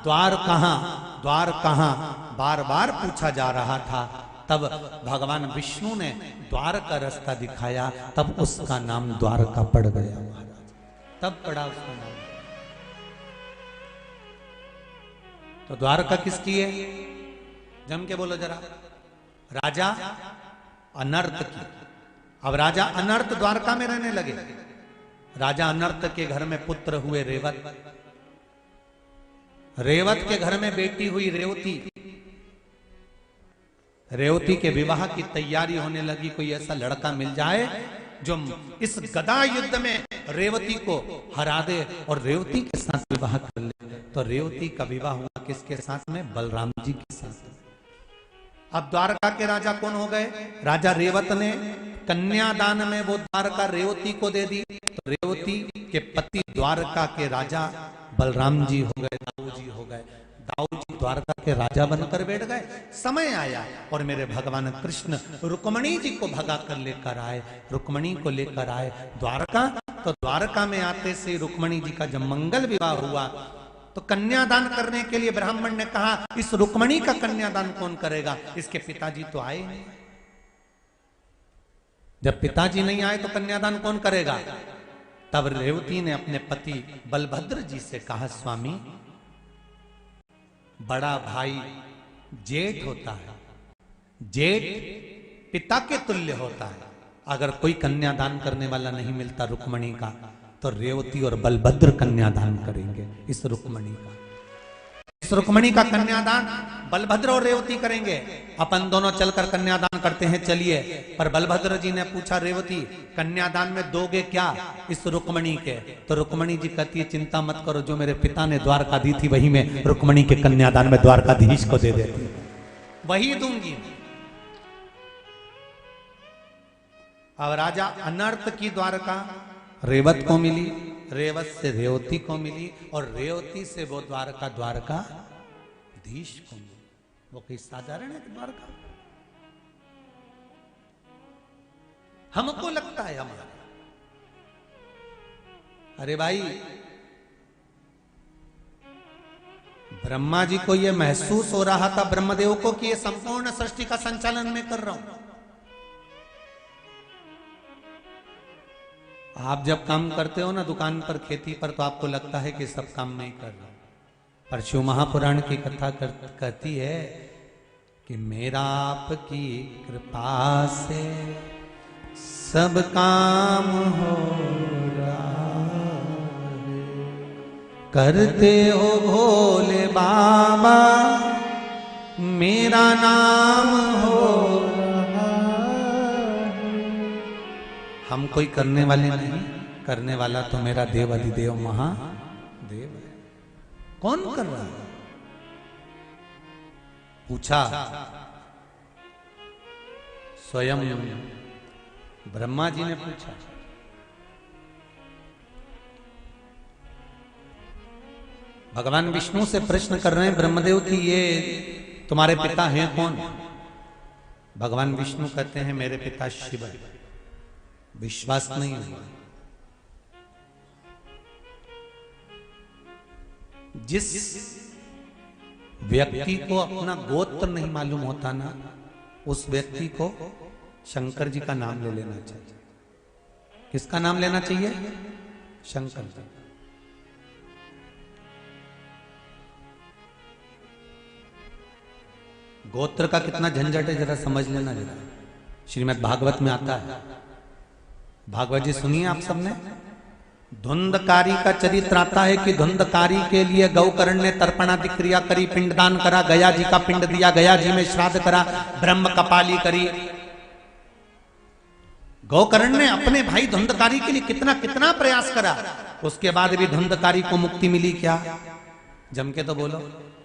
द्वार कहां, द्वार कहां, बार बार पूछा जा रहा था। तब भगवान विष्णु ने द्वार का रास्ता दिखाया, तब उसका नाम द्वारका पड़ गया महाराज, तब पड़ा उसका नाम। तो द्वारका किसकी है, जम के बोलो जरा, राजा अनर्त की। अब राजा अनर्त द्वारका में रहने लगे। राजा अनर्त के घर में पुत्र हुए रेवत, रेवत के घर में बेटी हुई रेवती। रेवती के विवाह की तैयारी होने लगी, कोई ऐसा लड़का मिल जाए जो इस गदा युद्ध में रेवती को हरा दे और रेवती के साथ विवाह कर ले। तो रेवती का विवाह हुआ किसके साथ में, बलराम जी के साथ। अब द्वारका के राजा कौन हो गए, राजा रेवत ने कन्यादान में वो द्वारका रेवती को दे दी। तो रेवती के पति द्वारका के राजा बलराम जी हो गए, दाऊ जी हो गए। दाऊ जी द्वारका के राजा बनकर बैठ गए। समय आया और मेरे भगवान कृष्ण रुक्मणी जी को भगा कर लेकर आए, रुक्मणी को लेकर आए द्वारका। तो द्वारका में आते से रुक्मणी जी का जब मंगल विवाह हुआ तो कन्यादान करने के लिए ब्राह्मण ने कहा, इस रुक्मणी का कन्यादान कौन करेगा, इसके पिताजी तो आए नहीं। जब पिताजी नहीं आए तो कन्यादान कौन करेगा। तब रेवती ने अपने पति बलभद्र जी से कहा, स्वामी बड़ा भाई जेठ होता है, जेठ पिता के तुल्य होता है। अगर कोई कन्यादान करने वाला नहीं मिलता रुक्मणी का तो रेवती और बलभद्र कन्यादान करेंगे इस रुक्मणी का। इस रुक्मणी का कन्यादान बलभद्र और रेवती करेंगे। अपन दोनों चलकर कन्यादान करते हैं, चलिए। पर बलभद्र जी ने पूछा, रेवती कन्यादान में दोगे क्या इस रुक्मणी के। तो रुक्मणी जी कहती है, चिंता मत करो, जो मेरे पिता ने द्वारका दी थी वही मैं रुक्मणी के कन्यादान में द्वारकाधीश को दे देती, वही दूंगी। अब राजा अनर्त की द्वारका रेवत को मिली, रेवत से रेवती को मिली और रेवती से वो द्वारका द्वारकाधीश को मिली। वो कोई साधारण है द्वारका, हमको लगता है हमारा। अरे भाई, ब्रह्मा जी को ये महसूस हो रहा था, ब्रह्मदेव को, कि ये संपूर्ण सृष्टि का संचालन मैं कर रहा हूं। आप जब काम करते हो ना दुकान पर, खेती पर, तो आपको लगता है कि सब काम नहीं कर रहा। पर शिव महापुराण की कथा कहती है कि मेरा आपकी कृपा से सब काम हो रहा है, करते हो भोले बाबा मेरा नाम हो रहा है। हम कोई करने वाले नहीं, करने वाला तो मेरा देव अधिदेव महादेव है। कौन कर रहा है? पूछा स्वयं ब्रह्मा जी ने पूछा। भगवान विष्णु से प्रश्न कर रहे हैं ब्रह्मदेव की, ये तुम्हारे पिता हैं कौन? भगवान विष्णु कहते हैं मेरे पिता शिव है। विश्वास नहीं हुआ। जिस व्यक्ति को अपना गोत्र नहीं मालूम होता ना, उस व्यक्ति को शंकर जी का नाम ले लेना चाहिए। किसका नाम लेना चाहिए? शंकर जी। गोत्र का कितना झंझट है जरा समझ लेना जरा। श्रीमद् भागवत में आता है, भागवत जी सुनिए आप सबने। धुंधकारी का चरित्र आता है कि धुंधकारी के लिए गौकर्ण ने तर्पणादि क्रिया करी, पिंडदान करा, गया जी का पिंड दिया, गया जी में श्राद्ध करा, ब्रह्म कपाली करी। गौकर्ण ने अपने भाई धुंधकारी के लिए कितना कितना प्रयास करा, उसके बाद भी धुंधकारी को मुक्ति मिली क्या? जम के तो बोलो,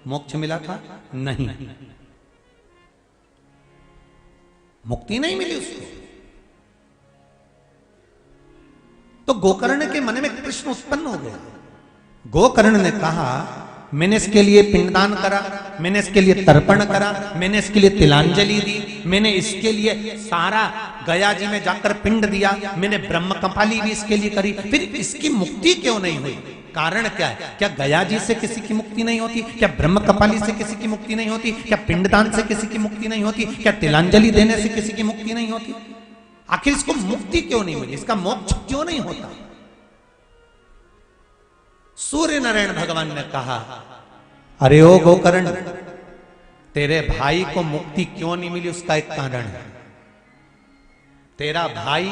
मोक्ष मिला था? नहीं, मुक्ति नहीं मिली उसको। तो गोकर्ण के मन में प्रश्न उत्पन्न हो गया। गोकर्ण ने कहा, मैंने इसके लिए पिंडदान करा, मैंने इसके लिए तर्पण करा, मैंने इसके लिए तिलांजलि दी, मैंने इसके लिए सारा गया जी में जाकर पिंड दिया, मैंने ब्रह्म कपाली भी इसके लिए करी, फिर इसकी मुक्ति क्यों नहीं हुई? कारण क्या है? क्या गया जी से किसी की मुक्ति नहीं होती? क्या ब्रह्म कपाली से किसी की मुक्ति नहीं होती? क्या पिंडदान से किसी की मुक्ति नहीं होती? क्या तिलांजलि देने से किसी की मुक्ति नहीं होती? आखिर इसको मुक्ति क्यों नहीं मिली? इसका मोक्ष क्यों नहीं होता? सूर्य नारायण भगवान ने कहा, अरे ओ गोकर्ण, तेरे भाई को मुक्ति क्यों नहीं मिली उसका एक कारण है। तेरा भाई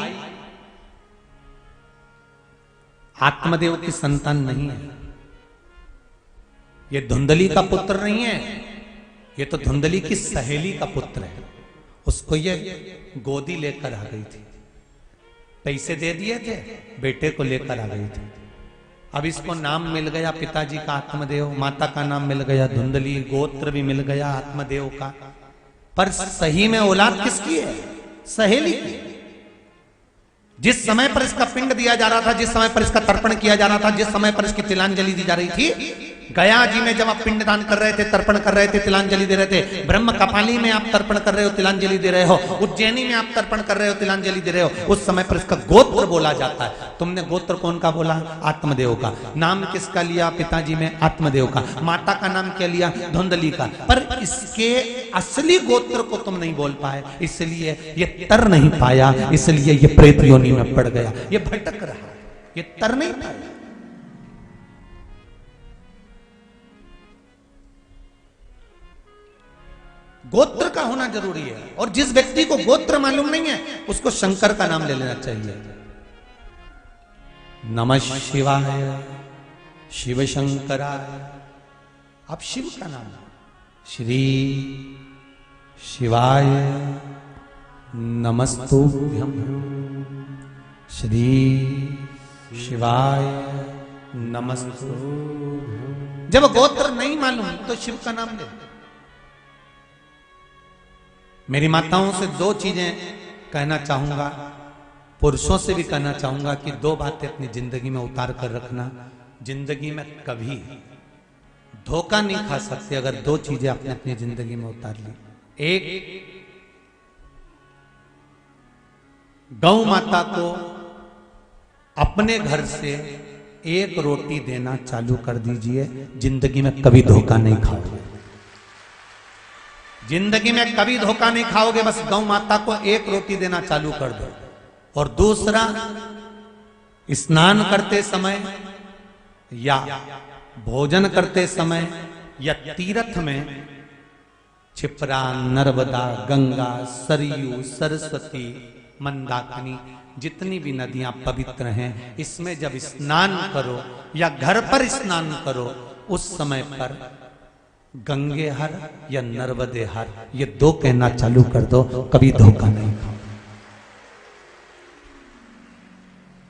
आत्मदेव की संतान नहीं है, ये धुंधली का पुत्र नहीं है, ये तो धुंधली की सहेली का पुत्र है। उसको ये गोदी लेकर आ गई थी, पैसे दे दिए थे, बेटे को लेकर आ गई थी। अब इसको नाम मिल गया पिताजी का आत्मदेव, माता का नाम मिल गया धुंधली, गोत्र भी मिल गया आत्मदेव का, पर सही में औलाद किसकी है? सहेली की। जिस समय पर इसका पिंड दिया जा रहा था, जिस समय पर इसका तर्पण किया जा रहा था, जिस समय पर इसकी तिलांजलि दी जा रही थी, गया जी में जब आप पिंडदान कर रहे थे, तर्पण कर रहे थे, तिलांजलि दे रहे थे, ब्रह्म कपाली में आप तर्पण कर रहे हो, तिलांजलि दे रहे हो, उज्जैनी में आप तर्पण कर रहे हो, तिलांजलि दे रहे हो, उस समय पर इसका गोत्र बोला जाता है। तुमने गोत्र कौन का बोला? आत्मदेव का। नाम किसका लिया पिताजी में? आत्मदेव का। माता का नाम क्या लिया? धुंधली का। पर इसके असली गोत्र को तुम नहीं बोल पाए, इसलिए ये तर नहीं पाया, इसलिए ये प्रेत योनि में पड़ गया, ये भटक रहा, ये तर नहीं पाया। गोत्र का होना जरूरी है, और जिस व्यक्ति को गोत्र मालूम नहीं है उसको शंकर का नाम ले लेना चाहिए। नमः शिवाय, शिव शंकराय। अब शिव का नाम, श्री शिवाय नमस्तुभ्यं, श्री शिवाय नमस्तुभ्यं। जब गोत्र नहीं मालूम तो शिव का नाम ले। मेरी माताओं से दो चीजें कहना चाहूंगा, पुरुषों से भी कहना चाहूंगा कि दो बातें अपनी जिंदगी में उतार कर रखना। जिंदगी में कभी धोखा नहीं खा सकते अगर दो चीजें आपने अपनी जिंदगी में उतार ली। एक, गौ माता को अपने घर से एक रोटी देना चालू कर दीजिए, जिंदगी में कभी धोखा नहीं खाओगे। जिंदगी में कभी धोखा नहीं खाओगे, बस गौ माता को एक रोटी देना चालू कर दो। और दूसरा, स्नान करते समय या भोजन करते समय या तीर्थ में क्षिप्रा, नर्मदा, गंगा, सरयू, सरस्वती, मंदाकिनी, जितनी भी नदियां पवित्र हैं, इसमें जब स्नान करो या घर पर स्नान करो, उस समय पर गंगे हर या नर्मदे हर, ये दो कहना चालू कर दो, कभी धोखा नहीं खाओ।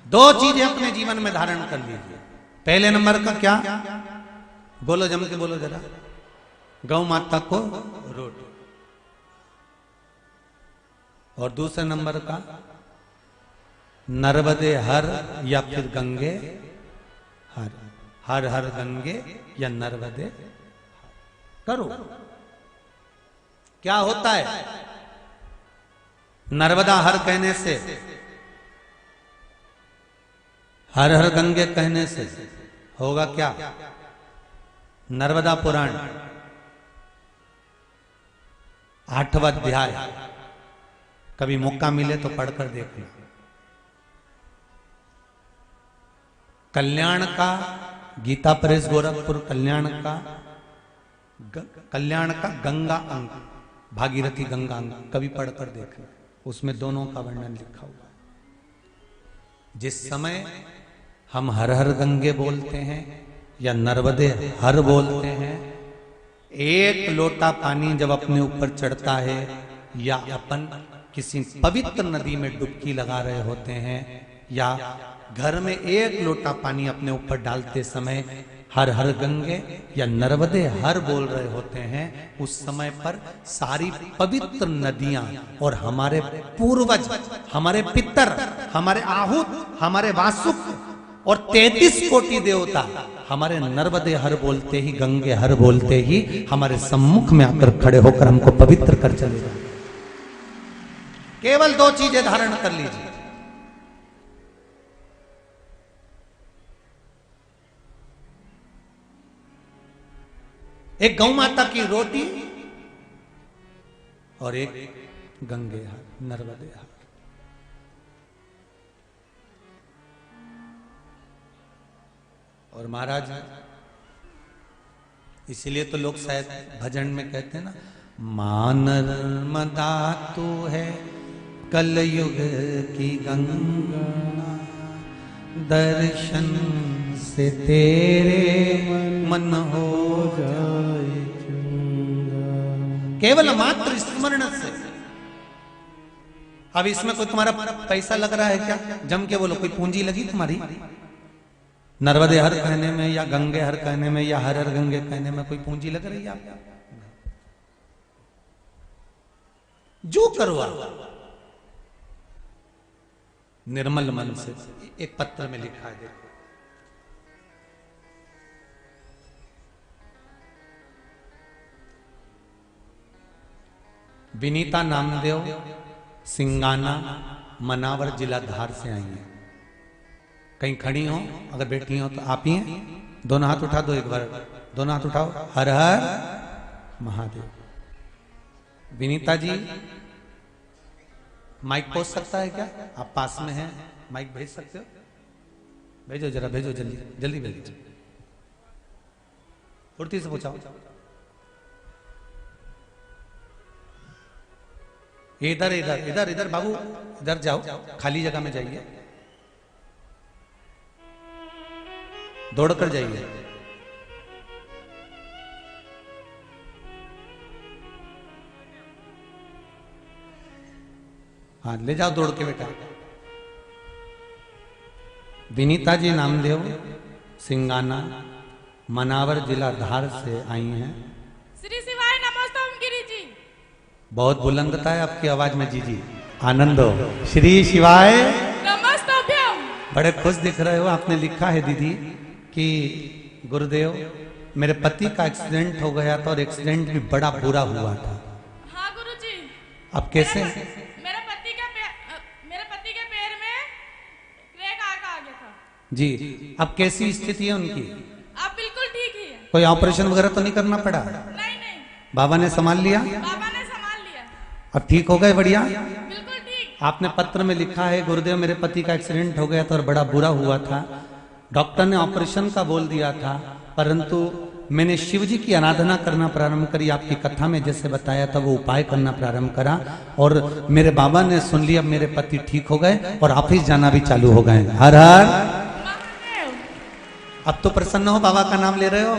दो चीजें अपने जीवन में धारण कर लीजिए। पहले नंबर का क्या? बोलो, जम के बोलो जरा। गौ माता को रोटी। और दूसरे नंबर का नर्मदे हर या फिर गंगे हर, हर हर गंगे या नर्मदे करो। क्या होता है नर्मदा हर कहने से, हर हर गंगे कहने से होगा क्या? नर्मदा पुराण 8वां अध्याय, कभी मौका मिले तो पढ़कर देखना। कल्याण का, गीता प्रेस गोरखपुर, कल्याण का गंगा अंक, भागीरथी गंगा अंक, कभी पढ़कर देखना, उसमें दोनों का वर्णन लिखा हुआ है। जिस समय हम हर हर गंगे बोलते हैं या नर्मदे हर बोलते हैं, एक लोटा पानी जब अपने ऊपर चढ़ता है या अपन किसी पवित्र नदी में डुबकी लगा रहे होते हैं या घर में एक लोटा पानी अपने ऊपर डालते समय हर हर गंगे या नर्मदे हर बोल रहे होते हैं, उस समय पर सारी पवित्र नदियां और हमारे पूर्वज, हमारे पितर, हमारे आहूत, हमारे वासुक और 33 कोटि देवता हमारे नर्मदे हर बोलते ही, गंगे हर बोलते ही हमारे सम्मुख में आकर खड़े होकर हमको पवित्र कर चलेगा। केवल 2 चीजें धारण कर लीजिए, एक गौ माता की रोटी और एक गंगे हर, नर्मदे हर। और महाराज इसीलिए तो लोग शायद भजन में कहते हैं ना, मां नर्मदा तू है कलयुग की गंगा, दर्शन से तेरे मन हो जाए चंगा। केवल मात्र स्मरण से। अब इसमें कोई तुम्हारा पैसा लग रहा है क्या? जम के बोलो, कोई पूंजी लगी तुम्हारी? नर्मदे हर कहने में या गंगे हर कहने में या हर हर गंगे कहने में कोई पूंजी लग रही है आपको? जो करवा निर्मल मन से। एक पत्र में लिखा है, देखो, विनीता नामदेव सिंगाना मनावर जिला धार से आई है। कहीं खड़ी हो, अगर बैठी हो तो आप ही हैं। दोनों हाथ उठा दो, एक बार दोनों हाथ उठाओ, हर हर महादेव। विनीता जी माइक पहुंच सकता है क्या? आप पास में हैं, माइक भेज सकते हो? भेजो जरा, भेजो जल्दी जल्दी भेजो, फुर्ती से पूछाओ। इधर इधर इधर इधर बाबू, इधर जाओ, खाली जगह में जाइए, दौड़कर जाइए। हाँ, ले जाओ दौड़ के बेटा। विनीता जी नामदेव सिंगाना मनावर जिला धार से आई हैं। श्री शिवाय नमोस्तम गिरी जी। बहुत बुलंदता है आपकी आवाज में जी जी, आनंद हो। श्री शिवाय नमस्तभ्यम। बड़े खुश दिख रहे हो। आपने लिखा है दीदी कि गुरुदेव मेरे पति का एक्सीडेंट हो गया था और एक्सीडेंट भी बड़ा बुरा हुआ था। हाँ गुरुजी। अब कैसे? मेरे पति के पैर में क्रैक आ गया था जी। अब कैसी स्थिति है उनकी? अब बिल्कुल ठीक ही है। कोई ऑपरेशन वगैरह तो नहीं करना पड़ा? नहीं नहीं, बाबा ने संभाल लिया? बाबा ने संभाल लिया। अब ठीक हो गए? बढ़िया, बिल्कुल ठीक। आपने पत्र में लिखा है, गुरुदेव मेरे पति का एक्सीडेंट हो गया था और बड़ा बुरा हुआ था। डॉक्टर ने ऑपरेशन का बोल दिया था, परंतु मैंने शिव जी की आराधना करना प्रारंभ करी। आपकी कथा में जैसे बताया था वो उपाय करना प्रारंभ करा और मेरे बाबा ने सुन लिया, मेरे पति ठीक हो गए और ऑफिस जाना भी चालू हो गए। हर हर महादेव। अब तो प्रसन्न हो, बाबा का नाम ले रहे हो?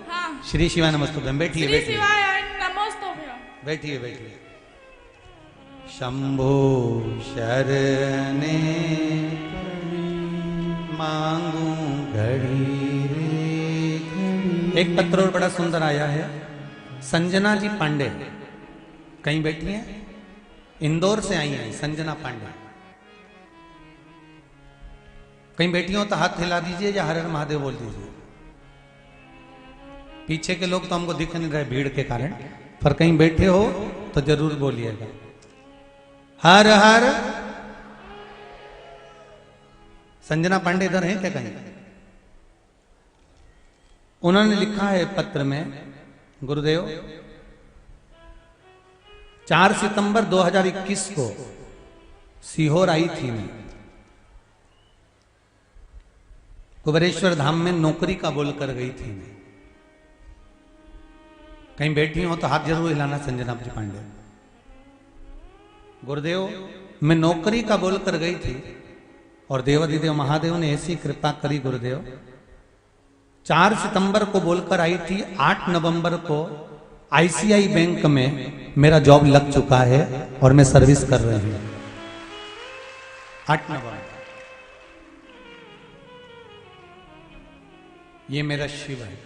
हाँ। श्री शिवाय नमस्तुभ्यम। बैठिए श्री बैठिए शिवाय नमोस्तभ्यम। बैठिए बैठिए। शंभो शरणे मांगू घड़ी रे। एक पत्र और बड़ा सुंदर आया है। संजना जी पांडे कहीं बैठी हैं, इंदौर से आई हैं संजना पांडे। कहीं बैठी हो तो हाथ हिला दीजिए या हर हर महादेव बोल दीजिए। पीछे के लोग तो हमको दिख नहीं रहे भीड़ के कारण, पर कहीं बैठे हो तो जरूर बोलिएगा हर हर। संजना पांडे इधर हैं क्या कहीं? उन्होंने लिखा है पत्र में, गुरुदेव 4 सितंबर 2021 को सीहोर आई थी मैं, कुबेरेश्वर धाम में नौकरी का बोल कर गई थी मैं। कहीं बैठी हो तो हाथ जरूर हिलाना संजना जी पांडे। गुरुदेव मैं नौकरी का बोल कर गई थी और देवाधिदेव महादेव ने ऐसी कृपा करी गुरुदेव, 4 सितंबर को बोलकर आई थी, 8 नवंबर को आईसीआई बैंक में मेरा जॉब लग चुका है और मैं सर्विस कर रही हूं। 8 नवंबर। ये मेरा शिव है,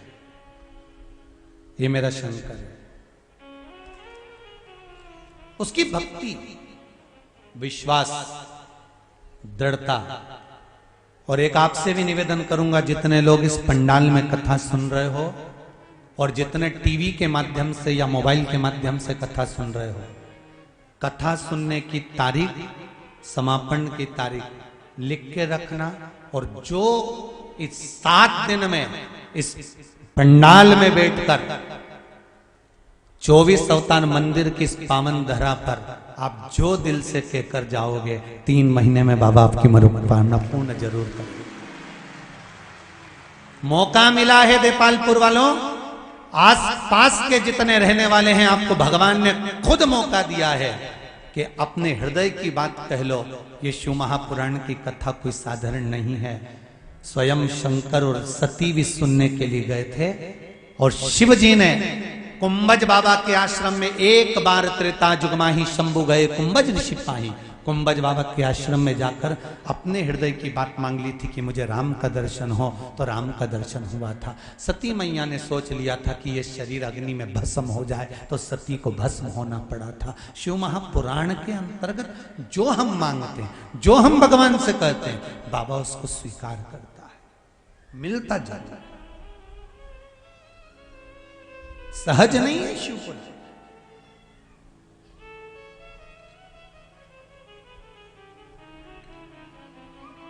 ये मेरा शंकर है। उसकी भक्ति, विश्वास, दृढ़ता। और एक आपसे भी निवेदन करूंगा, जितने लोग इस पंडाल में कथा सुन रहे हो और जितने टीवी के माध्यम से या मोबाइल के माध्यम से कथा सुन रहे हो, कथा सुनने की तारीख, समापन की तारीख लिख के रखना। और जो इस 7 दिन में इस पंडाल में बैठकर 24 अवतार मंदिर की इस पावन धरा पर आप जो दिल से कहकर जाओगे, 3 महीने में बाबा आपकी मनोकामना पूर्ण जरूर करेंगे। मौका मिला है देपालपुर वालों, आस पास के जितने रहने वाले हैं, आपको भगवान ने खुद मौका दिया है कि अपने हृदय की बात कह लो। ये शिव महापुराण की कथा कोई साधारण नहीं है। स्वयं शंकर और सती भी सुनने के लिए गए थे और शिव जी ने कुंभज बाबा के आश्रम में एक बार त्रेता जुगमाही शंभु गए कुंभज ऋषि पाही। कुंभज बाबा के आश्रम में जाकर अपने हृदय की बात मांग ली थी कि मुझे राम का दर्शन हो, तो राम का दर्शन हुआ था। सती मैया ने सोच लिया था कि ये शरीर अग्नि में भस्म हो जाए, तो सती को भस्म होना पड़ा था। शिव महापुराण के अंतर्गत जो हम मांगते हैं, जो हम भगवान से कहते हैं, बाबा उसको स्वीकार करता है, मिलता जाता है। सहज नहीं है शिव को।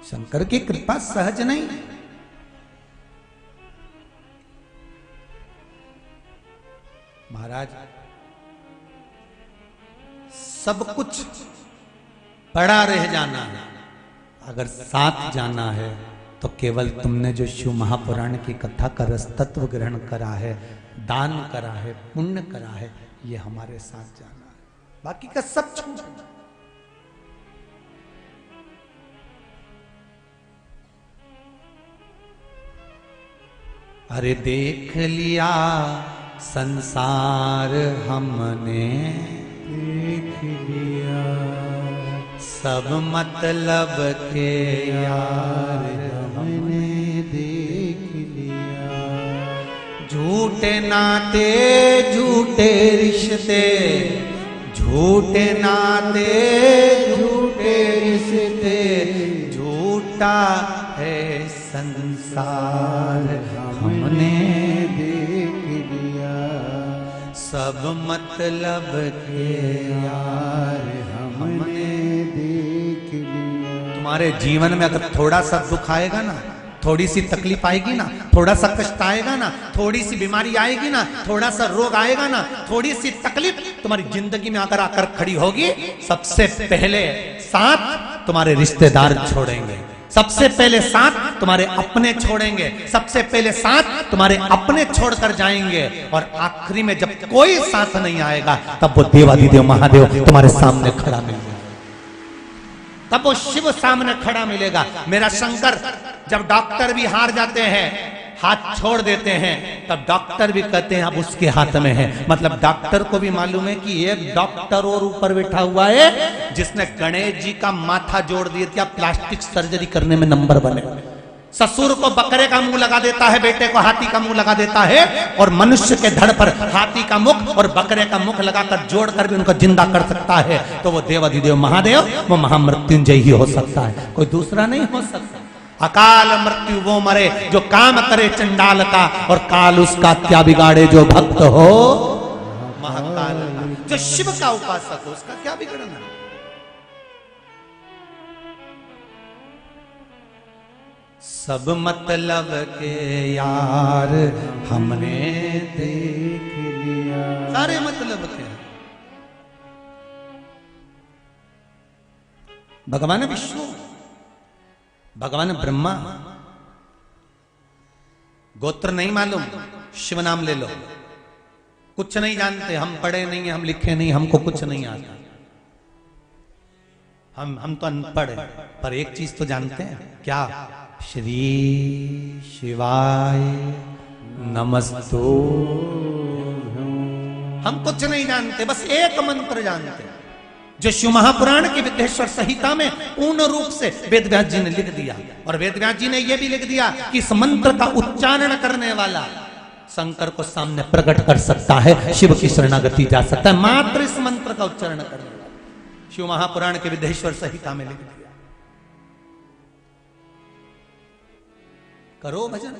शंकर की कृपा सहज नहीं है। महाराज सब कुछ पड़ा रह जाना है, अगर साथ जाना है तो केवल तुमने जो शिव महापुराण की कथा का रस तत्व ग्रहण करा है, दान करा है, पुण्य करा है, ये हमारे साथ जाना है। बाकी का सब छूट। अरे देख लिया संसार हमने, देख लिया सब मतलब के यार हमने देख लिया। झूठे नाते झूठे रिश्ते, झूठे नाते झूठे रिश्ते, झूठा है संसार हमने देख लिया। सब मतलब के यार हमने देख लिया। तुम्हारे जीवन में अगर थोड़ा सा दुख आएगा ना, थोड़ी सी तकलीफ आएगी ना, थोड़ा सा कष्ट आएगा ना, थोड़ी सी बीमारी आएगी ना, थोड़ा सा रोग आएगा ना, थोड़ी सी तकलीफ तुम्हारी जिंदगी में अगर आकर खड़ी होगी, सबसे पहले साथ तुम्हारे रिश्तेदार छोड़ेंगे, सबसे पहले साथ तुम्हारे अपने छोड़ेंगे, सबसे पहले साथ तुम्हारे अपने छोड़कर जाएंगे। और आखिरी में जब कोई साथ नहीं आएगा, तब वो देवाधिदेव महादेव तुम्हारे सामने खड़ा मिलेगा, तब वो शिव सामने खड़ा मिलेगा। मेरा शंकर जब डॉक्टर भी हार जाते हैं, हाथ छोड़ देते हैं, तब डॉक्टर भी कहते हैं अब उसके हाथ में है। मतलब डॉक्टर को भी मालूम है कि एक डॉक्टर और ऊपर बैठा हुआ है जिसने गणेश जी का माथा जोड़ दिया, प्लास्टिक सर्जरी करने में नंबर बने। ससुर को बकरे का मुंह लगा देता है, बेटे को हाथी का मुंह लगा देता है, और मनुष्य के धड़ पर हाथी का मुख और बकरे का मुख लगाकर जोड़कर भी उनको जिंदा कर सकता है। तो वो देवाधिदेव महादेव, वो महामृत्युंजय ही हो सकता है, कोई दूसरा नहीं हो सकता। अकाल मृत्यु वो मरे जो काम करे चंडाल का, और काल उसका क्या बिगाड़े जो भक्त हो महाकाल का। जो शिव का उपासक हो उसका क्या बिगड़ना। सब मतलब के यार हमने देख लिया। सारे मतलब के भगवान विष्णु, भगवान ब्रह्मा, गोत्र नहीं मालूम, शिव नाम ले लो। कुछ नहीं जानते, हम पढ़े नहीं, हम लिखे नहीं, हमको कुछ नहीं आता। हम तो अनपढ़ हैं, पर एक चीज तो जानते हैं, क्या? श्री शिवाय नमस्तु। हम कुछ नहीं जानते, बस एक मंत्र जानते हैं जो शिव महापुराण की विद्येश्वर संहिता में पूर्ण रूप से वेदव्यास जी ने लिख दिया। और वेदव्यास जी ने यह भी लिख दिया कि इस मंत्र का उच्चारण करने वाला शंकर को सामने प्रकट कर सकता है, शिव की शरणागति जा सकता है, मात्र इस मंत्र का उच्चारण करने वाला। शिव महापुराण के विद्येश्वर संहिता में लिख दिया। करो भजन।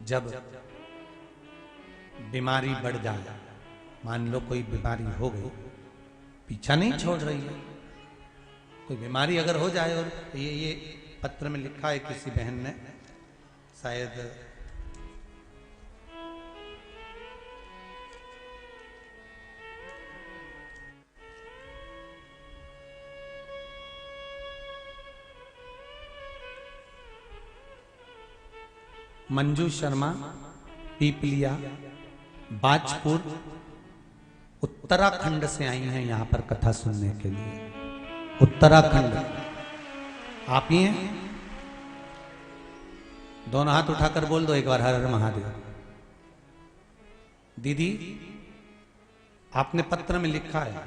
जब बीमारी बढ़ जाए, मान लो कोई बीमारी हो गई, पीछा नहीं छोड़ रही है, कोई बीमारी अगर हो जाए, और ये पत्र में लिखा है किसी बहन ने, शायद मंजू शर्मा, पीपलिया, बाजपुर, उत्तराखंड से आई हैं यहां पर कथा सुनने के लिए। उत्तराखंड, आप ही हैं? दोनों हाथ उठाकर बोल दो एक बार, हर हर महादेव। दीदी, आपने पत्र में लिखा है,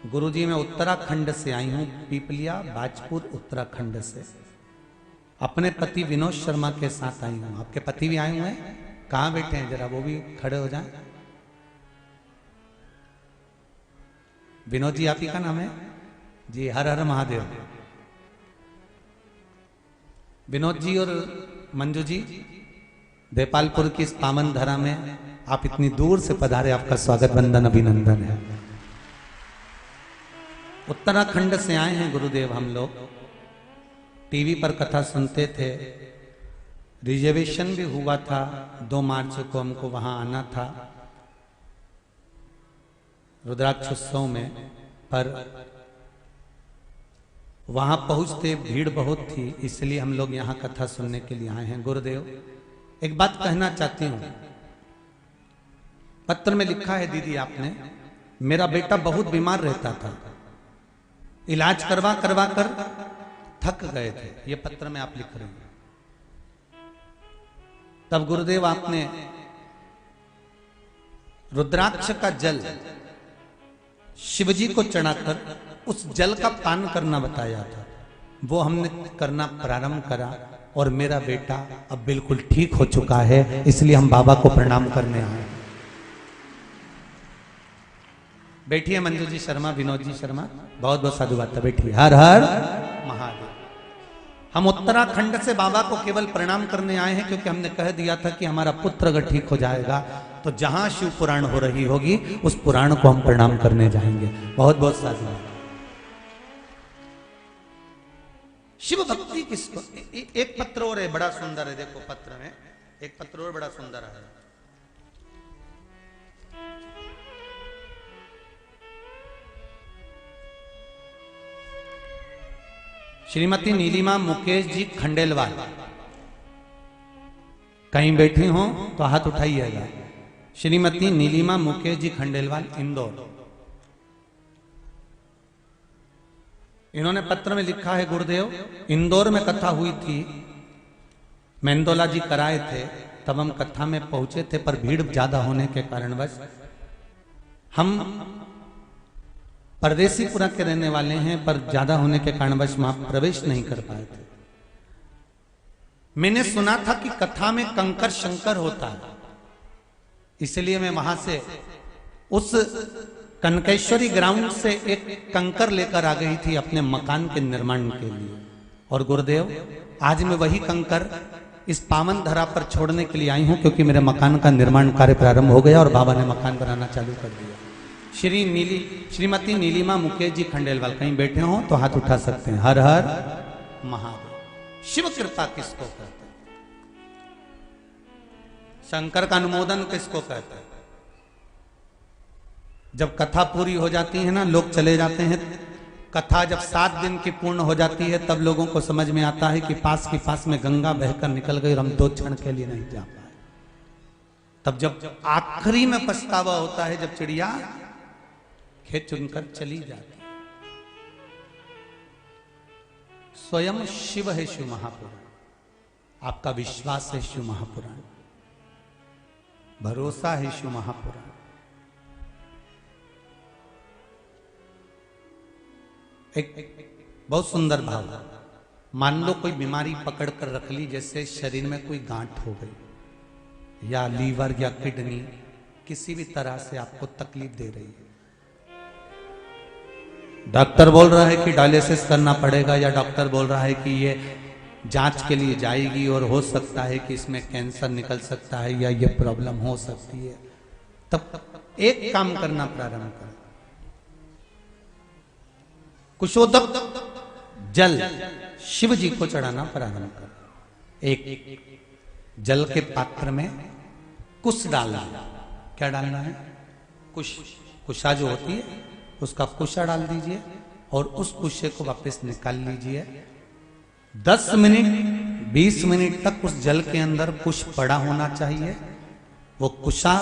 गुरुजी मैं उत्तराखंड से आई हूं, पीपलिया, बाजपुर, उत्तराखंड से। अपने पति विनोद शर्मा के साथ आई हूं। आपके पति भी आए हुए हैं? कहां बैठे हैं? जरा वो भी खड़े हो जाएं। विनोद जी, आप ही का नाम है जी? हर हर महादेव। विनोद जी और मंजू जी, देपालपुर की इस पावन धरा में आप इतनी दूर से पधारे, आपका स्वागत, वंदन, अभिनंदन है। उत्तराखंड से आए हैं गुरुदेव हम लोग। टीवी पर कथा सुनते थे, रिजर्वेशन भी हुआ था, 2 मार्च को हमको वहां आना था रुद्राक्ष उत्सव में, पर वहां पहुंचते भीड़ बहुत थी, इसलिए हम लोग यहां कथा सुनने के लिए आए हैं। गुरुदेव, एक बात कहना चाहती हूं, पत्र में लिखा है दीदी आपने, मेरा बेटा बहुत बीमार रहता था, इलाज करवा करवा कर थक गए थे, ये पत्र में आप लिख रहे हैं। तब गुरुदेव आपने रुद्राक्ष का जल शिवजी को चढ़ाकर उस जल का पान करना बताया था। वो हमने करना प्रारंभ करा और मेरा बेटा अब बिल्कुल ठीक हो चुका है, इसलिए हम बाबा को प्रणाम करने आए। बैठिए मंजू जी शर्मा, विनोद जी शर्मा, बहुत बहुत साधुवाद, बैठिए। हर हर महादेव। हम उत्तराखंड से बाबा को केवल प्रणाम करने आए हैं, क्योंकि हमने कह दिया था कि हमारा पुत्र अगर ठीक हो जाएगा तो जहां शिव पुराण हो रही होगी उस पुराण को हम प्रणाम करने जाएंगे। बहुत बहुत साधुवाद। शिव भक्ति किसको, एक पत्र और है बड़ा सुंदर है, देखो पत्र में एक पत्र और बड़ा सुंदर है। श्रीमती नीलिमा मुकेश जी खंडेलवाल, कहीं बैठी हो तो हाथ उठाइएगा। श्रीमती नीलिमा मुकेश जी खंडेलवाल, इंदौर। इन्होंने पत्र में लिखा है, गुरुदेव इंदौर में कथा हुई थी, मेंदोला जी कराए थे, तब हम कथा में पहुंचे थे, पर भीड़ ज्यादा होने के कारणवश हम परदेसीपुरा के रहने वाले हैं, पर ज्यादा होने के कारणवश वहां प्रवेश नहीं कर पाए थे। मैंने सुना था कि कथा में कंकर शंकर होता है, इसलिए मैं वहां से उस कनकेश्वरी ग्राउंड से एक कंकर लेकर आ गई थी अपने मकान के निर्माण के लिए। और गुरुदेव आज मैं वही कंकर इस पावन धरा पर छोड़ने के लिए आई हूं, क्योंकि मेरे मकान का निर्माण कार्य प्रारंभ हो गया और बाबा ने मकान बनाना चालू कर दिया। श्रीमती नीलिमा मुकेश जी खंडेलवाल कहीं बैठे हो तो हाथ उठा सकते हैं। हर हर महादेव। शिव कृपा किसको कहते हैं? शंकर का अनुमोदन किसको कहते हैं? जब कथा पूरी हो जाती है ना, लोग चले जाते हैं, कथा जब 7 दिन की पूर्ण हो जाती है तब लोगों को समझ में आता है कि पास में गंगा बहकर निकल गई और हम 2 क्षण के लिए नहीं जा पाए। तब जब आखिरी में पछतावा होता है, जब चिड़िया खेत चुनकर चली जाती है। स्वयं शिव है शिव महापुराण। आपका विश्वास है शिव महापुराण, भरोसा है शिव महापुराण। एक बहुत सुंदर भाव। मान लो कोई बीमारी पकड़ कर रख ली, जैसे शरीर में कोई गांठ हो गई या लीवर या किडनी किसी भी तरह से आपको तकलीफ दे रही है। डॉक्टर बोल रहा है कि डायलिसिस करना पड़ेगा, या डॉक्टर बोल रहा है कि ये जांच के लिए जाएगी और हो सकता है कि इसमें कैंसर निकल सकता है या ये प्रॉब्लम हो सकती है। तब एक काम करना प्रारंभ कर, कुशोदक जल शिव जी को चढ़ाना प्रारंभ कर। एक जल के पात्र में कुश डालना। क्या डालना है? कुशा जो होती है उसका कुशा डाल दीजिए और उस कुशे को वापस निकाल लीजिए। 10 मिनट 20 मिनट तक उस जल के अंदर कुश पड़ा होना चाहिए। वो कुशा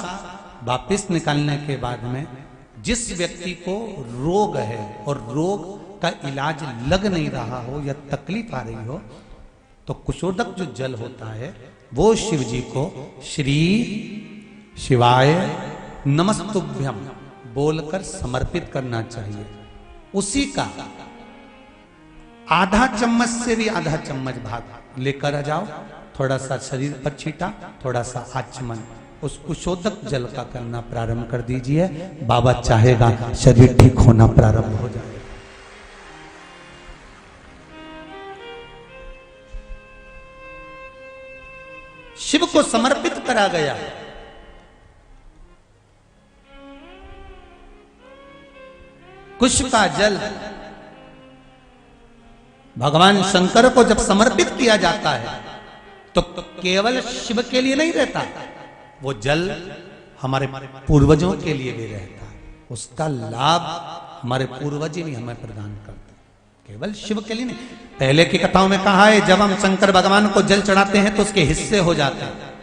वापस निकालने के बाद में जिस व्यक्ति को रोग है और रोग का इलाज लग नहीं रहा हो या तकलीफ आ रही हो, तो कुशोदक जो जल होता है वो शिव जी को श्री शिवाय नमस्तुभ्यम बोलकर समर्पित करना चाहिए। उसी का आधा चम्मच से भी आधा चम्मच भाग लेकर आ जाओ, थोड़ा सा शरीर पर छीटा, थोड़ा सा आचमन उस कुशोदक जल का करना प्रारंभ कर दीजिए। बाबा चाहेगा शरीर ठीक होना प्रारंभ हो जाए। शिव को समर्पित करा गया। कुश का जल भगवान शंकर को जब समर्पित किया जाता है तो केवल शिव के लिए नहीं रहता, वो जल हमारे पूर्वजों के लिए भी रहता है। उसका लाभ हमारे पूर्वज भी हमें प्रदान करते हैं, केवल शिव के लिए नहीं। पहले की कथाओं में कहा है जब हम शंकर भगवान को जल चढ़ाते हैं तो उसके हिस्से हो जाते हैं।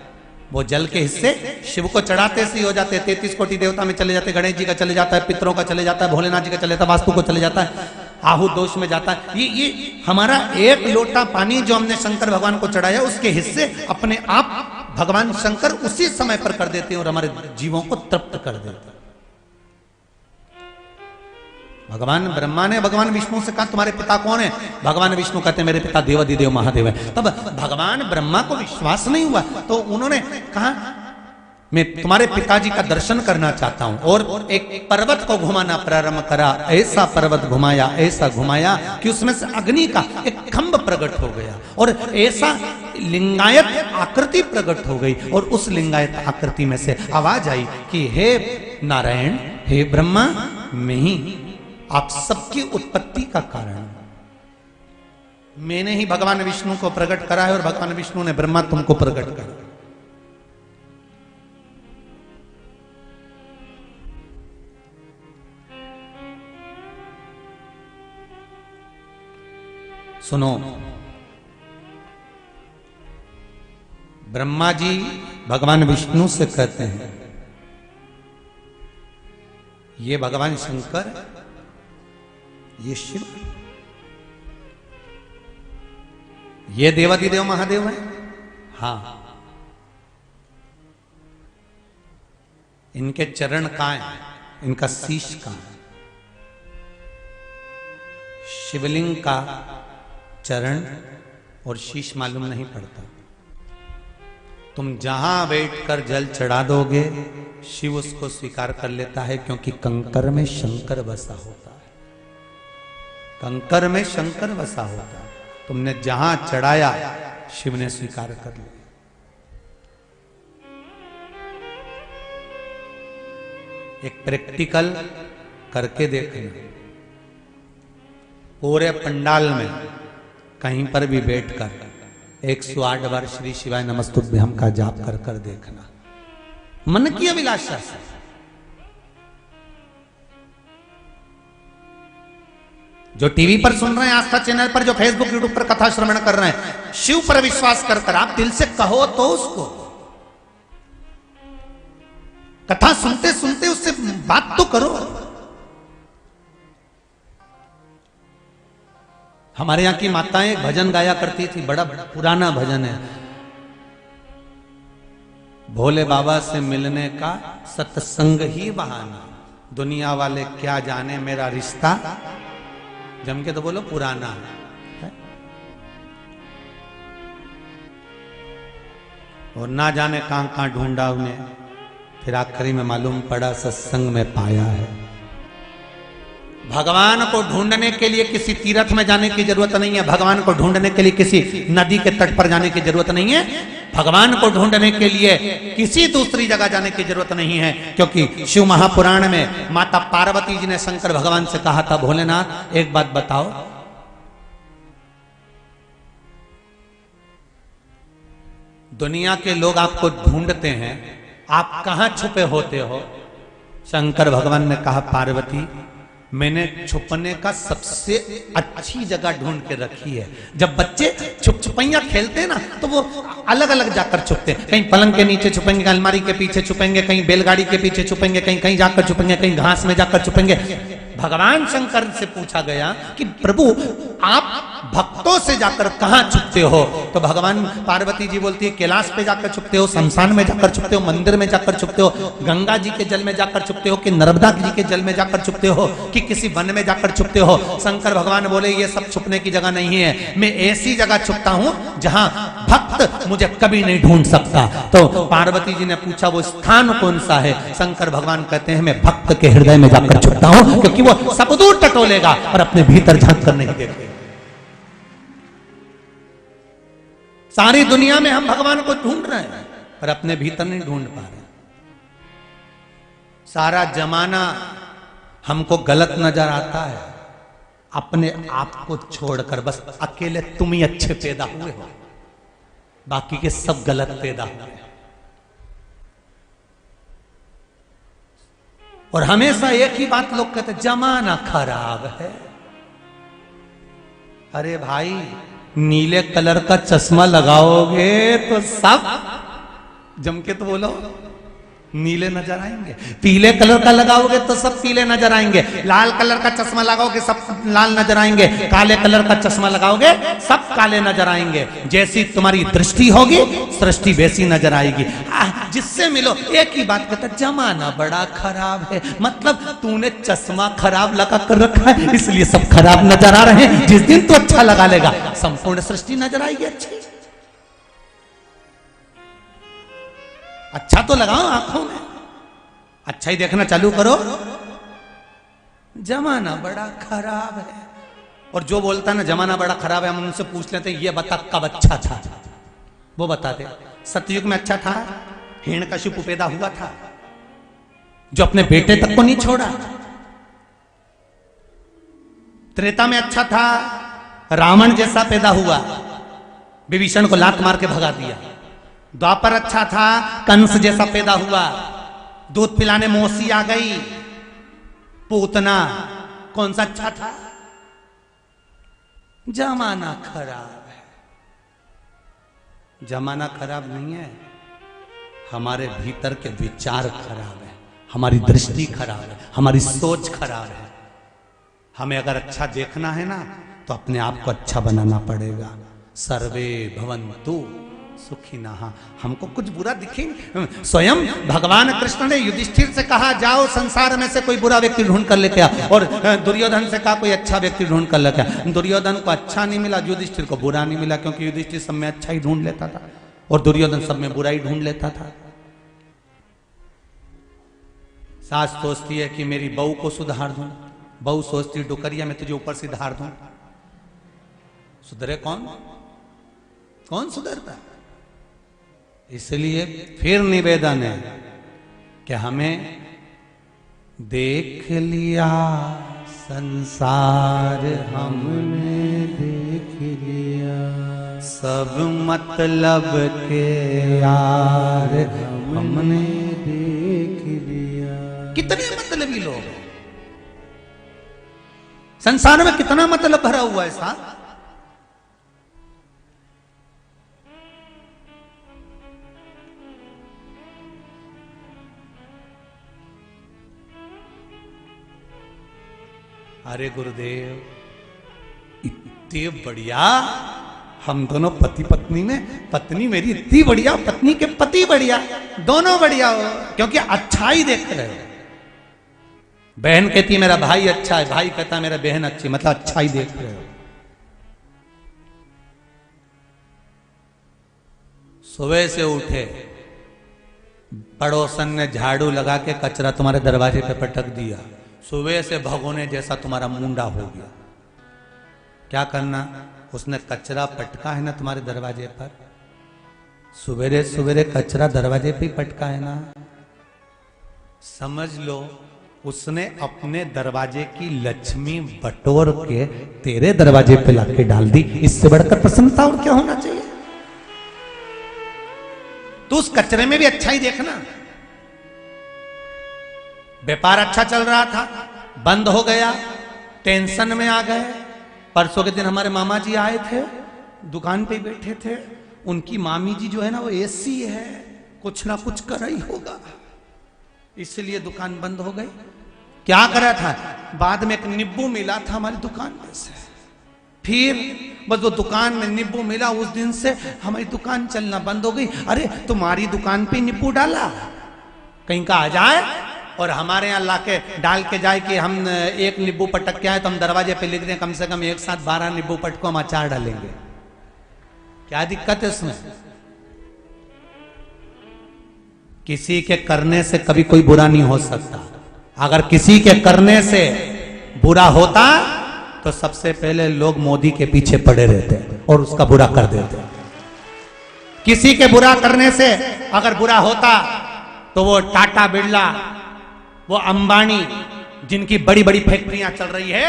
वो जल के हिस्से शिव को चढ़ाते से ही हो जाते हैं। 33 कोटि देवता में चले जाते हैं, गणेश जी का चले जाता है, पितरों का चले जाता है, भोलेनाथ जी का चले जाता है, वास्तु को चले जाता है, आहु दोष में जाता है। ये हमारा एक लोटा पानी जो हमने शंकर भगवान को चढ़ाया उसके हिस्से अपने आप भगवान शंकर उसी समय पर कर देते हैं और हमारे जीवों को तृप्त कर देते हैं। भगवान ब्रह्मा ने भगवान विष्णु से कहा तुम्हारे पिता कौन है? भगवान विष्णु कहते हैं मेरे पिता देवाधिदेव महादेव है। तब भगवान ब्रह्मा को विश्वास नहीं हुआ तो उन्होंने कहा मैं तुम्हारे पिताजी का दर्शन करना चाहता हूं, और एक पर्वत को घुमाना प्रारंभ करा। ऐसा पर्वत घुमाया, ऐसा घुमाया कि उसमें से अग्नि का एक खंभ प्रकट हो गया और ऐसा लिंगायत आकृति प्रकट हो गई। और उस लिंगायत आकृति में से आवाज आई कि हे नारायण, हे ब्रह्मा, मैं ही आप सबकी उत्पत्ति का कारण, मैंने ही भगवान विष्णु को प्रकट करा है और भगवान विष्णु ने ब्रह्मा तुमको प्रकट करा। सुनो, ब्रह्मा जी भगवान विष्णु से कहते हैं ये भगवान शंकर, ये शिव, ये देवाधिदेव महादेव है। हाँ, इनके चरण कहां हैं? इनका शीश कहां है? शिवलिंग का चरण और शीश मालूम नहीं पड़ता। तुम जहां बैठकर जल चढ़ा दोगे शिव उसको स्वीकार कर लेता है, क्योंकि कंकर में शंकर बसा होता है। कंकर में शंकर बसा होता है। तुमने जहां चढ़ाया शिव ने स्वीकार कर लिया। एक प्रैक्टिकल करके देखना, पूरे पंडाल में कहीं पर भी बैठकर 108 बार श्री शिवाय नमस्तुभ्यम का जाप कर कर देखना, मन की अभिलाषा से। जो टीवी पर सुन रहे हैं, आस्था चैनल पर, जो फेसबुक यूट्यूब पर कथा श्रवण कर रहे हैं, शिव पर विश्वास कर कर आप दिल से कहो तो उसको, कथा सुनते सुनते उससे बात तो करो। हमारे यहां की माताएं एक भजन गाया करती थी, बड़ा पुराना भजन है, भोले बाबा से मिलने का सत्संग ही बहाना, दुनिया वाले क्या जाने मेरा रिश्ता, जम के तो बोलो पुराना है। और ना जाने कहां कहां ढूंढा उन्हें, फिर आखिरी में मालूम पड़ा सत्संग में पाया है। भगवान को ढूंढने के लिए किसी तीर्थ में जाने की जरूरत नहीं है, भगवान को ढूंढने के लिए किसी नदी के तट पर जाने की जरूरत नहीं है, भगवान को ढूंढने के लिए किसी दूसरी जगह जाने की जरूरत नहीं है। क्योंकि शिव महापुराण में माता पार्वती जी ने शंकर भगवान से कहा था, भोलेनाथ एक बात बताओ, दुनिया के लोग आपको ढूंढते हैं, आप कहां छुपे होते हो? शंकर भगवान ने कहा, पार्वती मैंने छुपने का सबसे अच्छी जगह ढूंढ के रखी है। जब बच्चे छुप छुपैया खेलते हैं ना, तो वो अलग अलग जाकर छुपते हैं, कहीं पलंग के नीचे छुपेंगे, अलमारी के पीछे छुपेंगे, कहीं बैलगाड़ी के पीछे छुपेंगे, कहीं कहीं जाकर छुपेंगे, कहीं घास में जाकर छुपेंगे। भगवान शंकर से पूछा गया कि प्रभु आप भक्तों से जाकर कहां छुपते हो? तो भगवान पार्वती जी बोलती है, कैलाश पे जाकर छुपते हो, शमशान में जाकर छुपते हो, मंदिर में जाकर छुपते हो, गंगा जी के जल में जाकर छुपते हो, कि नर्मदा जी के जल में जाकर छुपते हो, कि किसी वन में जाकर छुपते हो? शंकर भगवान बोले, ये सब छुपने की जगह नहीं है, मैं ऐसी जगह छुपता हूं जहां भक्त मुझे कभी नहीं ढूंढ सकता। तो पार्वती जी ने पूछा, वो स्थान कौन सा है? शंकर भगवान कहते हैं, मैं भक्त के हृदय में जाकर छुपता हूं, क्योंकि वो सब दूर टटोलेगा और अपने भीतर झांक कर नहीं देखेगा। सारी दुनिया में हम भगवान को ढूंढ रहे हैं, पर अपने भीतर नहीं ढूंढ पा रहे। सारा जमाना हमको गलत नजर आता है, अपने आप को छोड़कर बस अकेले तुम ही अच्छे पैदा हुए हो, बाकी के सब गलत पैदा हुए हैं। और हमेशा एक ही बात लोग कहते, जमाना खराब है। अरे भाई, नीले कलर का चश्मा लगाओगे तो सब, जम के तो बोलो, नीले नजर आएंगे। पीले कलर का लगाओगे तो सब पीले नजर आएंगे। लाल कलर का चश्मा लगाओगे सब लाल नजर आएंगे। काले कलर का चश्मा लगाओगे सब काले नजर आएंगे। जैसी तुम्हारी दृष्टि होगी सृष्टि वैसी नजर आएगी। जिससे मिलो एक ही बात कहता, जमाना बड़ा खराब है। मतलब तूने चश्मा खराब लगा कर रखा है, इसलिए सब खराब नजर आ रहे हैं। जिस दिन तू अच्छा लगा लेगा, संपूर्ण सृष्टि नजर आएगी अच्छी। अच्छा तो लगाओ आंखों में, अच्छा ही देखना चालू करो। जमाना बड़ा खराब है। और जो बोलता है ना जमाना बड़ा खराब है, हम उनसे पूछ लेते ये बता कब अच्छा था, वो बताते। सतयुग में अच्छा था, हिरण्यकशिपु पैदा हुआ था जो अपने बेटे तक को नहीं छोड़ा। त्रेता में अच्छा था, रावण जैसा पैदा हुआ, विभीषण को लात मार के भगा दिया। द्वापर अच्छा था, कंस जैसा पैदा हुआ, दूध पिलाने मौसी आ गई। पूतना कौन सा अच्छा था? जमाना खराब है। जमाना खराब नहीं है, हमारे भीतर के विचार खराब है, हमारी दृष्टि खराब है, हमारी सोच खराब है। हमें अगर अच्छा देखना है ना, तो अपने आप को अच्छा बनाना पड़ेगा। सर्वे भवन्तु सुखिनः। हमको कुछ बुरा दिखे, स्वयं भगवान कृष्ण ने युधिष्ठिर से कहा, जाओ संसार में से कोई बुरा व्यक्ति ढूंढ कर लेके आ। और दुर्योधन से कहा, कोई अच्छा व्यक्ति ढूंढ कर लेके आ। दुर्योधन को अच्छा नहीं मिला, युधिष्ठिर को बुरा नहीं मिला, क्योंकि युधिष्ठिर सब में अच्छा ही ढूंढ लेता था और दुर्योधन सब में बुरा ही ढूंढ लेता था। सास सोचती है कि मेरी बहू को सुधार दूं, बहू सोचती है डुकरिया में तुझे ऊपर से धार दूं। सुधरे कौन? कौन सुधरता? इसलिए फिर निवेदन है कि हमें देख लिया संसार हमने देख लिया, सब मतलब के यार हमने देख लिया। कितने मतलबी लोग संसार में, कितना मतलब भरा हुआ है साहब। अरे गुरुदेव, इतने बढ़िया हम दोनों पति पत्नी में, पत्नी मेरी इतनी बढ़िया, पत्नी के पति बढ़िया, दोनों बढ़िया हो, क्योंकि अच्छाई देख रहे हो। बहन कहती मेरा भाई अच्छा है, भाई कहता मेरा बहन अच्छी, मतलब अच्छाई देख रहे हो। सुबह से उठे, पड़ोसन ने झाड़ू लगा के कचरा तुम्हारे दरवाजे पे पटक दिया, सुबह से भगोने जैसा तुम्हारा मुंडा हो गया। क्या करना? उसने कचरा पटका है ना तुम्हारे दरवाजे पर, सवेरे सवेरे कचरा दरवाजे पे ही पटका है ना, समझ लो उसने अपने दरवाजे की लक्ष्मी बटोर के तेरे दरवाजे पे लाके डाल दी। इससे बढ़कर प्रसन्नता और क्या होना चाहिए? तो उस कचरे में भी अच्छा ही देखना। व्यापार अच्छा चल रहा था, बंद हो गया, टेंशन में आ गए। परसों के दिन हमारे मामा जी आए थे, दुकान पे बैठे थे। उनकी मामी जी जो है ना वो एसी है, कुछ ना कुछ कर रही होगा, इसलिए दुकान बंद हो गई। क्या करा था? बाद में एक नींबू मिला था हमारी दुकान में से, फिर बस वो दुकान में नींबू मिला, उस दिन से हमारी दुकान चलना बंद हो गई। अरे तुम्हारी दुकान पे नींबू डाला, कहीं का आ जाए और हमारे यहाँ लाके डाल के जाए कि हम एक नींबू पटक के आए तो हम दरवाजे पे लिख दें कम से कम एक साथ 12 नींबू पटको हम अचार डालेंगे। क्या दिक्कत है इसमें? किसी के करने से कभी कोई बुरा नहीं हो सकता। अगर किसी के करने से बुरा होता तो सबसे पहले लोग मोदी के पीछे पड़े रहते और उसका बुरा कर देते। किसी के बुरा करने से अगर बुरा होता तो वो टाटा बिरला, वो अंबानी, जिनकी बड़ी बड़ी फैक्ट्रियां चल रही है,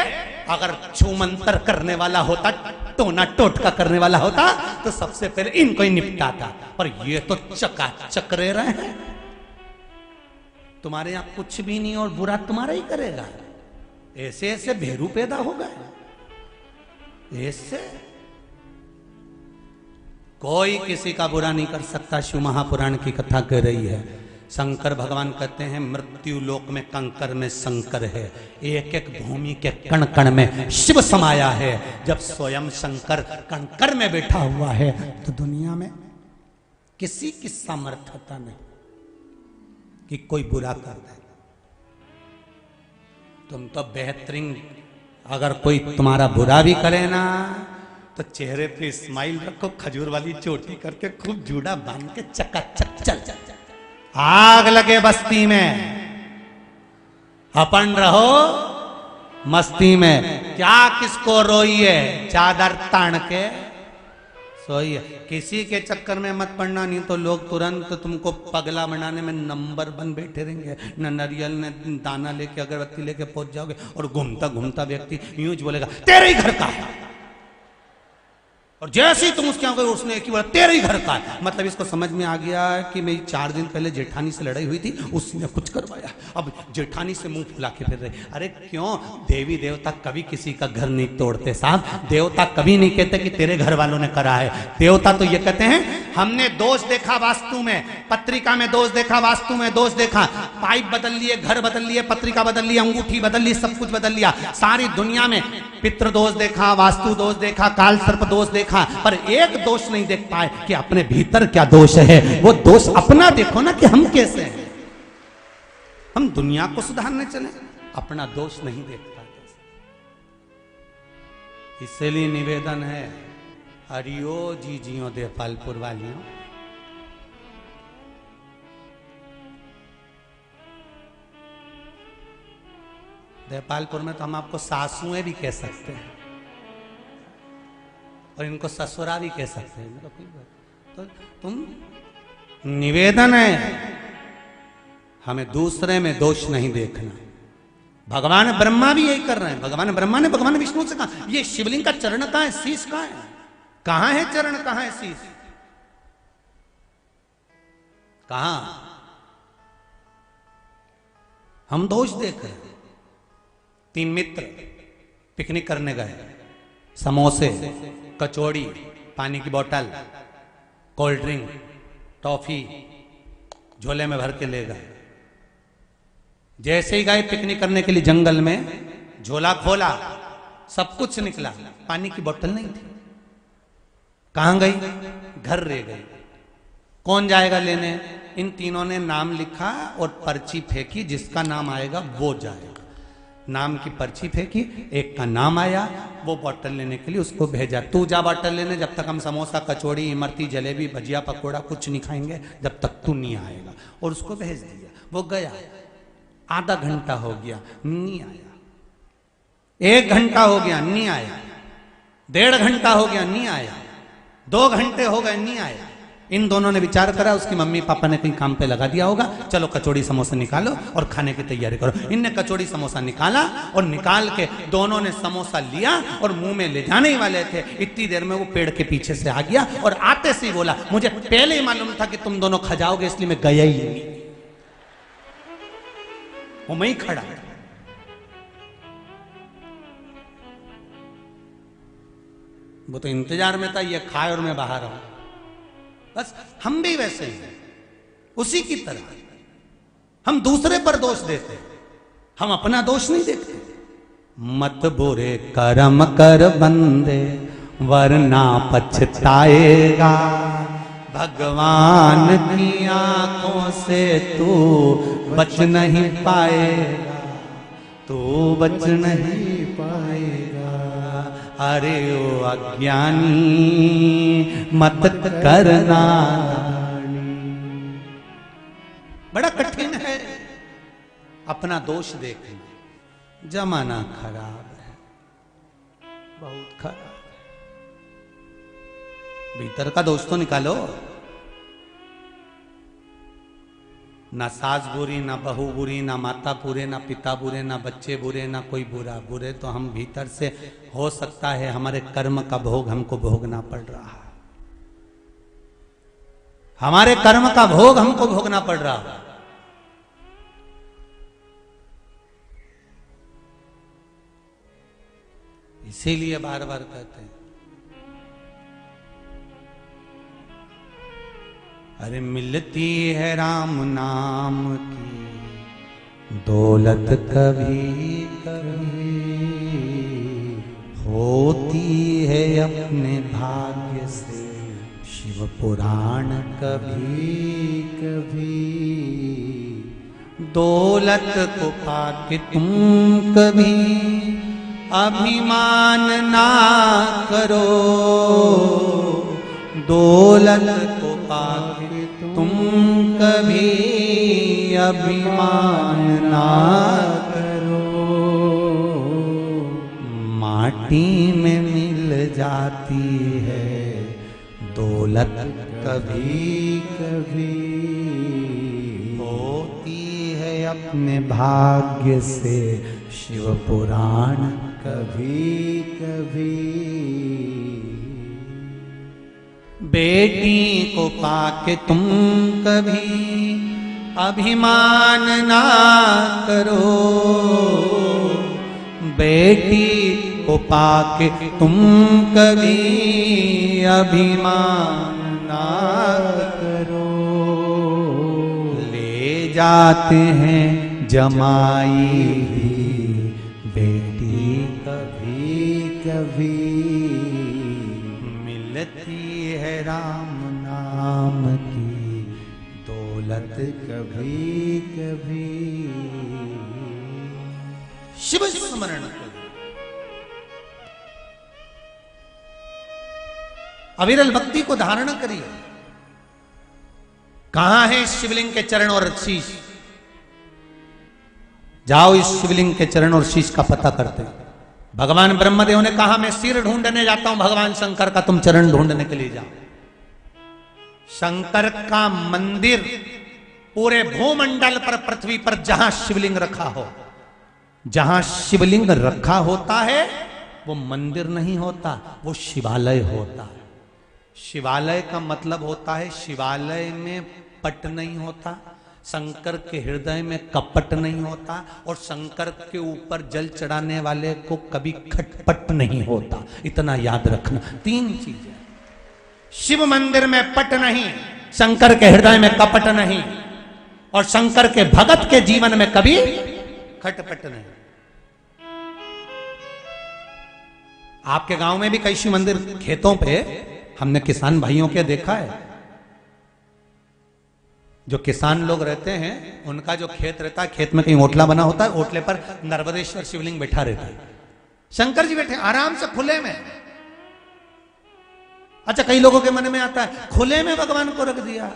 अगर छूमंतर करने वाला होता, टोना टोटका करने वाला होता तो सबसे पहले इनको ही निपटाता। पर ये तो चकाचक रह रहे हैं। तुम्हारे यहां कुछ भी नहीं और बुरा तुम्हारा ही करेगा। ऐसे ऐसे भेरू पैदा हो गए, ऐसे कोई किसी का बुरा नहीं कर सकता। शिव महापुराण की कथा कह रही है, शंकर भगवान कहते हैं मृत्यु लोक में कंकर में शंकर है, एक एक भूमि के कण कण में शिव समाया है। जब स्वयं शंकर कंकर में बैठा हुआ है तो दुनिया में किसी की सामर्थ्यता नहीं कि कोई बुरा कर दे। तुम तो बेहतरीन, अगर कोई तुम्हारा बुरा भी करे ना तो चेहरे पे स्माइल रखो, खजूर वाली चोटी करके खूब जूड़ा बांध के चकाचक चल चल चल। आग लगे बस्ती में, अपन रहो मस्ती में। क्या किसको रोइए, चादर तान के सोइए। किसी के चक्कर में मत पड़ना, नहीं तो लोग तुरंत तुमको पगला बनाने में नंबर 1 बैठे रहेंगे। न नारियल ने दाना लेके अगरबत्ती लेके पहुंच जाओगे और घूमता घूमता व्यक्ति यूं बोलेगा तेरे ही घर का है, और जैसे ही तुम उसके आगे उसने एक ही बोला तेरे ही घर का है। मतलब इसको समझ में आ गया कि मेरी 4 दिन पहले जेठानी से लड़ाई हुई थी, उसी ने कुछ करवाया, अब जेठानी से मुंह फुला के फिर रहे। अरे क्यों? देवी देवता कभी किसी का घर नहीं तोड़ते साहब। देवता कभी नहीं कहते कि तेरे घर वालों ने करा है। देवता तो ये कहते हैं हमने दोष देखा वास्तु में, पत्रिका में दोष देखा, वास्तु में दोष देखा, पाइप बदल लिए, घर बदल लिए, पत्रिका बदल ली, अंगूठी बदल ली, सब कुछ बदल लिया। सारी दुनिया में पितृ दोष देखा, वास्तु दोष देखा, काल सर्प दोष देखा, पर एक दोष नहीं देख पाए कि अपने भीतर क्या दोष है। वो दोष अपना देखो ना कि हम कैसे हैं। हम दुनिया को सुधारने चले, अपना दोष नहीं देख पाते। इसलिए निवेदन है, हरियो जी जियो देवपालपुर वालियों, देवपालपुर में तो हम आपको सासुएं भी कह सकते हैं। और इनको ससुरा भी कह सकते हैं। मेरा कोई बात तो तुम निवेदन है, हमें दूसरे में दोष नहीं देखना। भगवान ब्रह्मा भी यही कर रहे हैं। भगवान ब्रह्मा ने भगवान विष्णु से कहा ये शिवलिंग का चरण कहां है, शीश कहां है, कहां है चरण, कहां है शीश, कहां? हम दोष देख रहे हैं। 3 मित्र पिकनिक करने गए, समोसे, कचौड़ी, पानी की बोतल, कोल्ड ड्रिंक, टॉफी झोले में भर के ले गए। जैसे ही गए पिकनिक करने के लिए जंगल में, झोला खोला, सब कुछ निकला, पानी की बोतल नहीं थी। कहां गई? घर रह गई। कौन जाएगा लेने? इन तीनों ने नाम लिखा और पर्ची फेंकी, जिसका नाम आएगा वो जाएगा। नाम की पर्ची फेंकी, एक का नाम आया, वो बोतल लेने के लिए उसको भेजा, तू जा बोतल लेने, जब तक हम समोसा, कचौड़ी, इमरती, जलेबी, भजिया, पकोड़ा कुछ नहीं खाएंगे जब तक तू नहीं आएगा। और उसको भेज दिया। वो गया, आधा घंटा हो गया नहीं आया, 1 घंटा हो गया नहीं आया, 1.5 घंटा हो गया नहीं आया, 2 घंटे हो गए नहीं आया। इन दोनों ने विचार करा, उसकी मम्मी पापा ने कहीं काम पे लगा दिया होगा, चलो कचौड़ी समोसा निकालो और खाने की तैयारी करो। इनने कचौड़ी समोसा निकाला और निकाल के दोनों ने समोसा लिया और मुंह में ले जाने ही वाले थे, इतनी देर में वो पेड़ के पीछे से आ गया और आते से ही बोला मुझे पहले ही मालूम था कि तुम दोनों खा जाओगे, इसलिए मैं गया ही नहीं। वो मैं ही खड़ा। वो तो इंतजार में था ये खाए और मैं बाहर आऊं। बस हम भी वैसे ही हैं, उसी की तरह हम दूसरे पर दोष देते, हम अपना दोष नहीं देखते। मत बुरे कर्म कर बंदे वरना पछताएगा, भगवान की आंखों से तू बच नहीं पाएगा, तू बच नहीं पाएगा। अरे ओ अज्ञानी मत करना। बड़ा कठिन है अपना दोष देखना। जमाना खराब है, बहुत खराब है। भीतर का दोष तो निकालो। ना सास बुरी, ना बहू बुरी, ना माता बुरे, ना पिता बुरे, ना बच्चे बुरे, ना कोई बुरा। बुरे तो हम भीतर से, हो सकता है हमारे कर्म का भोग हमको भोगना पड़ रहा है, हमारे कर्म का भोग हमको भोगना पड़ रहा है। इसीलिए बार बार कहते हैं अरे मिलती है राम नाम की दौलत कभी कभी, होती है अपने भाग्य से शिव पुराण कभी कभी। दौलत को पाके तुम कभी अभिमान ना करो, दौलत को पाके तुम कभी अभिमान ना करो। माटी में मिल जाती है दौलत कभी कभी, होती है अपने भाग्य से शिव पुराण कभी कभी। बेटी को पाके तुम कभी अभिमान ना करो, बेटी को पाके तुम कभी अभिमान ना करो। ले जाते हैं जमाई भी बेटी कभी कभी, मिलती है राम नाम की दौलत कभी कभी। शिव स्मरण करो, अविरल भक्ति को धारण करिए। कहां है इस शिवलिंग के चरण और शीश? जाओ इस शिवलिंग के चरण और शीश का पता करते हैं। भगवान ब्रह्मदेव ने कहा मैं सिर ढूंढने जाता हूं भगवान शंकर का, तुम चरण ढूंढने के लिए जाओ। शंकर का मंदिर पूरे भूमंडल पर, पृथ्वी पर जहां शिवलिंग रखा हो, जहां शिवलिंग रखा होता है वो मंदिर नहीं होता, वो शिवालय होता है। शिवालय का मतलब होता है शिवालय में पट नहीं होता, शंकर के हृदय में कपट नहीं होता, और शंकर के ऊपर जल चढ़ाने वाले को कभी खटपट नहीं होता। इतना याद रखना। 3 चीजें, शिव मंदिर में पट नहीं, शंकर के हृदय में कपट नहीं, और शंकर के भगत के जीवन में कभी खटपट नहीं। आपके गांव में भी कई शिव मंदिर खेतों पे हमने किसान भाइयों के देखा है। जो किसान लोग रहते हैं उनका जो खेत रहता है, खेत में कहीं ओटला बना होता है, ओटले पर नर्मदेश्वर शिवलिंग बैठा रहता है, शंकर जी बैठे आराम से खुले में। अच्छा, कई लोगों के मन में आता है खुले में भगवान को रख दिया।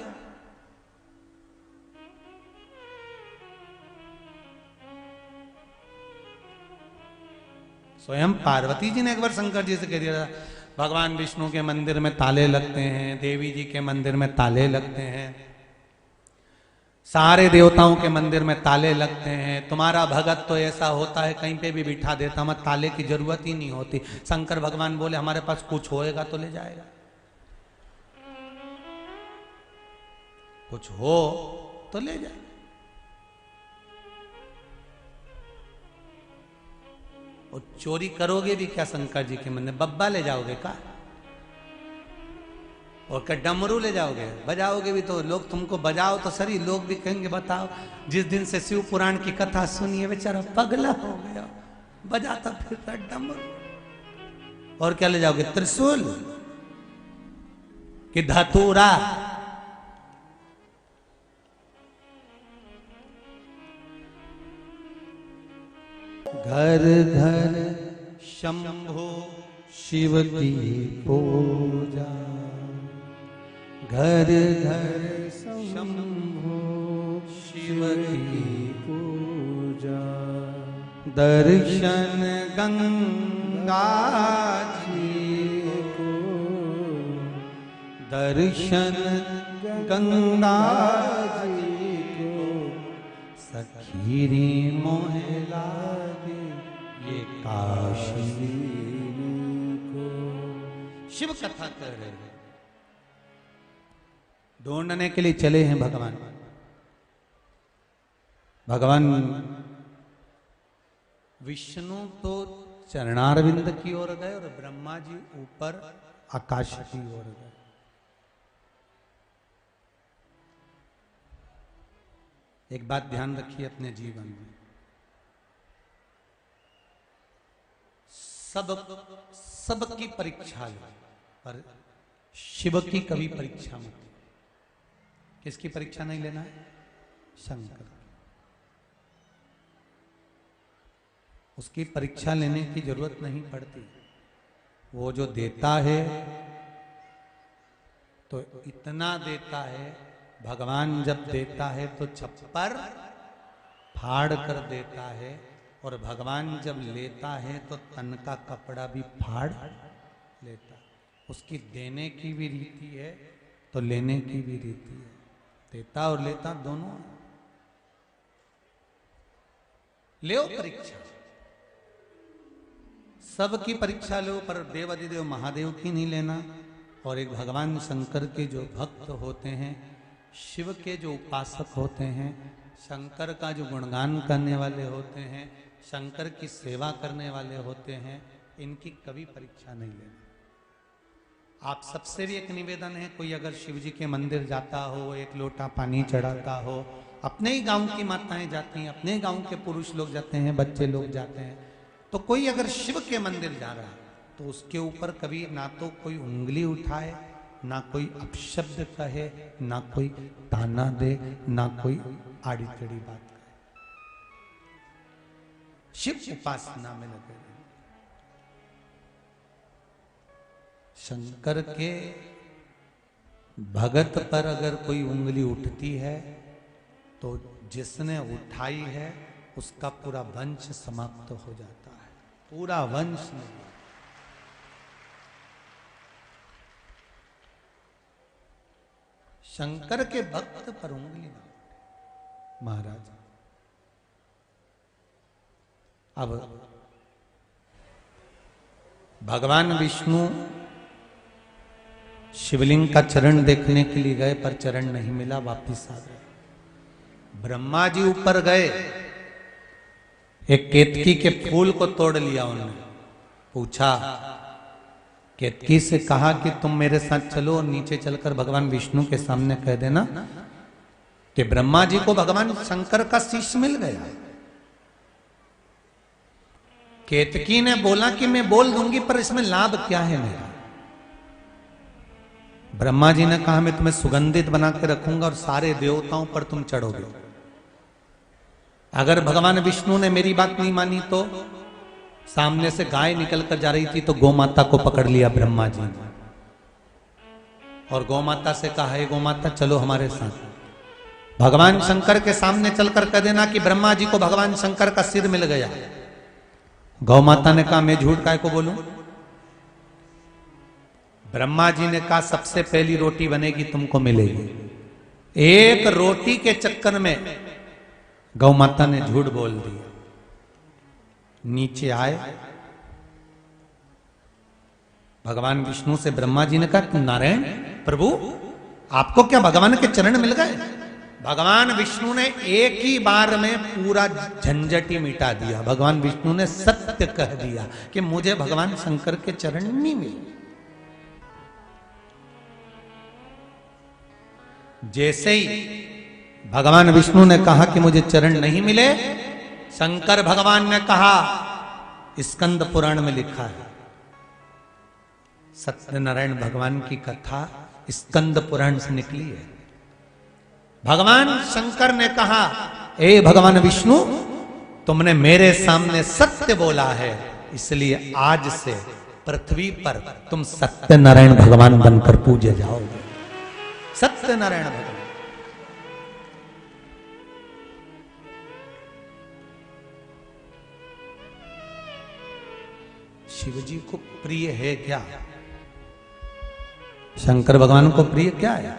स्वयं पार्वती जी ने एक बार शंकर जी से कह दिया, भगवान विष्णु के मंदिर में ताले लगते हैं, देवी जी के मंदिर में ताले लगते हैं, सारे देवताओं के मंदिर में ताले लगते हैं, तुम्हारा भगत तो ऐसा होता है कहीं पे भी बिठा देता, हमें ताले की जरूरत ही नहीं होती। शंकर भगवान बोले हमारे पास कुछ होएगा तो ले जाएगा, कुछ हो तो ले जाएगा। और चोरी करोगे भी क्या शंकर जी के मंदिर? बब्बा ले जाओगे का? और क्या डमरू ले जाओगे? बजाओगे भी तो लोग तुमको बजाओ तो सही, लोग भी कहेंगे बताओ जिस दिन से शिव पुराण की कथा सुनिए बेचारा पगला हो गया, बजाता फिरता डमरू। और क्या ले जाओगे? त्रिशूल कि धतूरा? घर घर शंभो शिव की पूजा, घर घर शंभो शिव की पूजा, दर्शन गंगा जी को, दर्शन गंगा जी को, सखीरी मोहला दे ये काशी को। शिव कथा कर रहे हैं, ढूंढने के लिए चले हैं भगवान। भगवान विष्णु तो चरणारविंद की ओर गए और ब्रह्मा जी ऊपर आकाश की ओर गए। एक बात ध्यान रखिए अपने जीवन में, सबकी परीक्षा लो पर शिव की कभी परीक्षा मत। किसकी परीक्षा नहीं लेना है? शंकर। उसकी परीक्षा लेने की जरूरत नहीं पड़ती। वो जो देता है तो इतना देता है, भगवान जब देता है तो छप्पर फाड़ कर देता है, और भगवान जब लेता है तो तन का कपड़ा भी फाड़ लेता है। उसकी देने की भी रीति है तो लेने की भी रीति है, देता और लेता दोनों। लो परीक्षा, सबकी परीक्षा लो, पर देवाधिदेव महादेव की नहीं लेना। और एक भगवान शंकर के जो भक्त होते हैं, शिव के जो उपासक होते हैं, शंकर का जो गुणगान करने वाले होते हैं, शंकर की सेवा करने वाले होते हैं, इनकी कभी परीक्षा नहीं लेना। आप सबसे भी एक निवेदन है, कोई अगर शिव जी के मंदिर जाता हो, एक लोटा पानी चढ़ाता हो, अपने ही गांव की माताएं जाती हैं, अपने गांव के पुरुष लोग जाते हैं, बच्चे लोग जाते हैं, तो कोई अगर शिव के मंदिर जा रहा है तो उसके ऊपर कभी ना तो कोई उंगली उठाए, ना कोई अपशब्द कहे, ना कोई ताना दे, ना कोई आड़ी टेढ़ी बात कहे। शिव उपासना में लगे। शंकर के भगत पर अगर कोई उंगली उठती है तो जिसने उठाई है उसका पूरा वंश समाप्त हो जाता है। पूरा वंश नहीं। शंकर के भक्त पर उंगली ना उठे महाराज। अब भगवान विष्णु शिवलिंग का चरण देखने के लिए गए, पर चरण नहीं मिला, वापिस आ गए। ब्रह्मा जी ऊपर गए, एक केतकी के फूल को तोड़ लिया उन्होंने। पूछा, केतकी से कहा कि तुम मेरे साथ चलो और नीचे चलकर भगवान विष्णु के सामने कह देना कि ब्रह्मा जी को भगवान शंकर का शीश मिल गया। केतकी ने बोला कि मैं बोल दूंगी, पर इसमें लाभ क्या है मेरा। ब्रह्मा जी ने कहा, मैं तुम्हें सुगंधित बना के रखूंगा और सारे देवताओं पर तुम चढ़ोगे। अगर भगवान विष्णु ने मेरी बात नहीं मानी तो सामने से गाय निकल कर जा रही थी तो गौमाता को पकड़ लिया ब्रह्मा जी ने और गौमाता से कहा, हे गौमाता चलो हमारे साथ। भगवान शंकर के सामने चलकर कह देना कि ब्रह्मा जी को भगवान शंकर का सिर मिल गया। गौमाता ने कहा, मैं झूठ काय को बोलूं। ब्रह्मा जी ने कहा, सबसे पहली रोटी बनेगी तुमको मिलेगी। एक रोटी के चक्कर में गौ माता ने झूठ बोल दिया। नीचे आए भगवान विष्णु से ब्रह्मा जी ने कहा, नारायण प्रभु आपको क्या भगवान के चरण मिल गए? भगवान विष्णु ने एक ही बार में पूरा झंझट ही मिटा दिया। भगवान विष्णु ने सत्य कह दिया कि मुझे भगवान शंकर के चरण नहीं मिले। जैसे ही भगवान विष्णु ने कहा कि मुझे चरण नहीं मिले, शंकर भगवान ने कहा, स्कंद पुराण में लिखा है, सत्यनारायण भगवान की कथा स्कंद पुराण से निकली है। भगवान शंकर ने कहा, ए भगवान विष्णु तुमने मेरे सामने सत्य बोला है, इसलिए आज से पृथ्वी पर तुम सत्यनारायण भगवान बनकर पूजे जाओगे। सत्यनारायण भगवान। शिव जी को प्रिय है क्या? शंकर भगवान को प्रिय क्या है?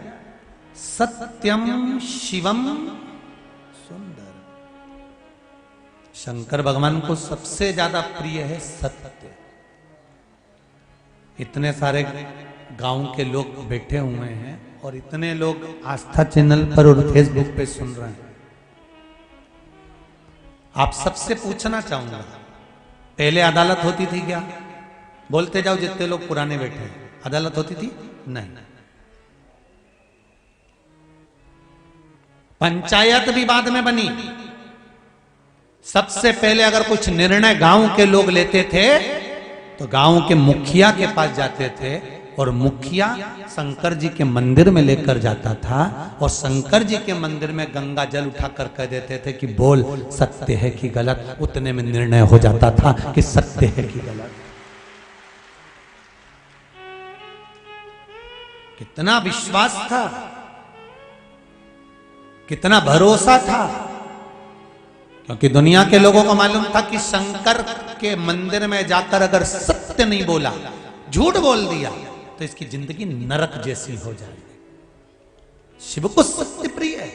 सत्यम शिवम सुंदर। शंकर भगवान को सबसे ज्यादा प्रिय है सत्य। इतने सारे गांव के लोग बैठे हुए हैं और इतने लोग आस्था चैनल पर और फेसबुक पे सुन रहे हैं। आप सबसे पूछना चाहूंगा, पहले अदालत होती थी क्या? बोलते जाओ जितने लोग पुराने बैठे हैं। अदालत होती थी? नहीं। पंचायत भी बाद में बनी। सबसे पहले अगर कुछ निर्णय गांव के लोग लेते थे तो गांव के मुखिया के पास जाते थे और मुखिया शंकर जी के मंदिर में लेकर जाता था और शंकर जी के मंदिर में गंगा जल उठाकर कह देते थे कि बोल सत्य है कि गलत। उतने में निर्णय हो जाता था कि सत्य है कि गलत। कितना विश्वास था, कितना भरोसा था, क्योंकि दुनिया के लोगों को मालूम था कि शंकर के मंदिर में जाकर अगर सत्य नहीं बोला, झूठ बोल दिया तो इसकी जिंदगी नरक जैसी हो जाएगी। शिव को सत्य प्रिय है।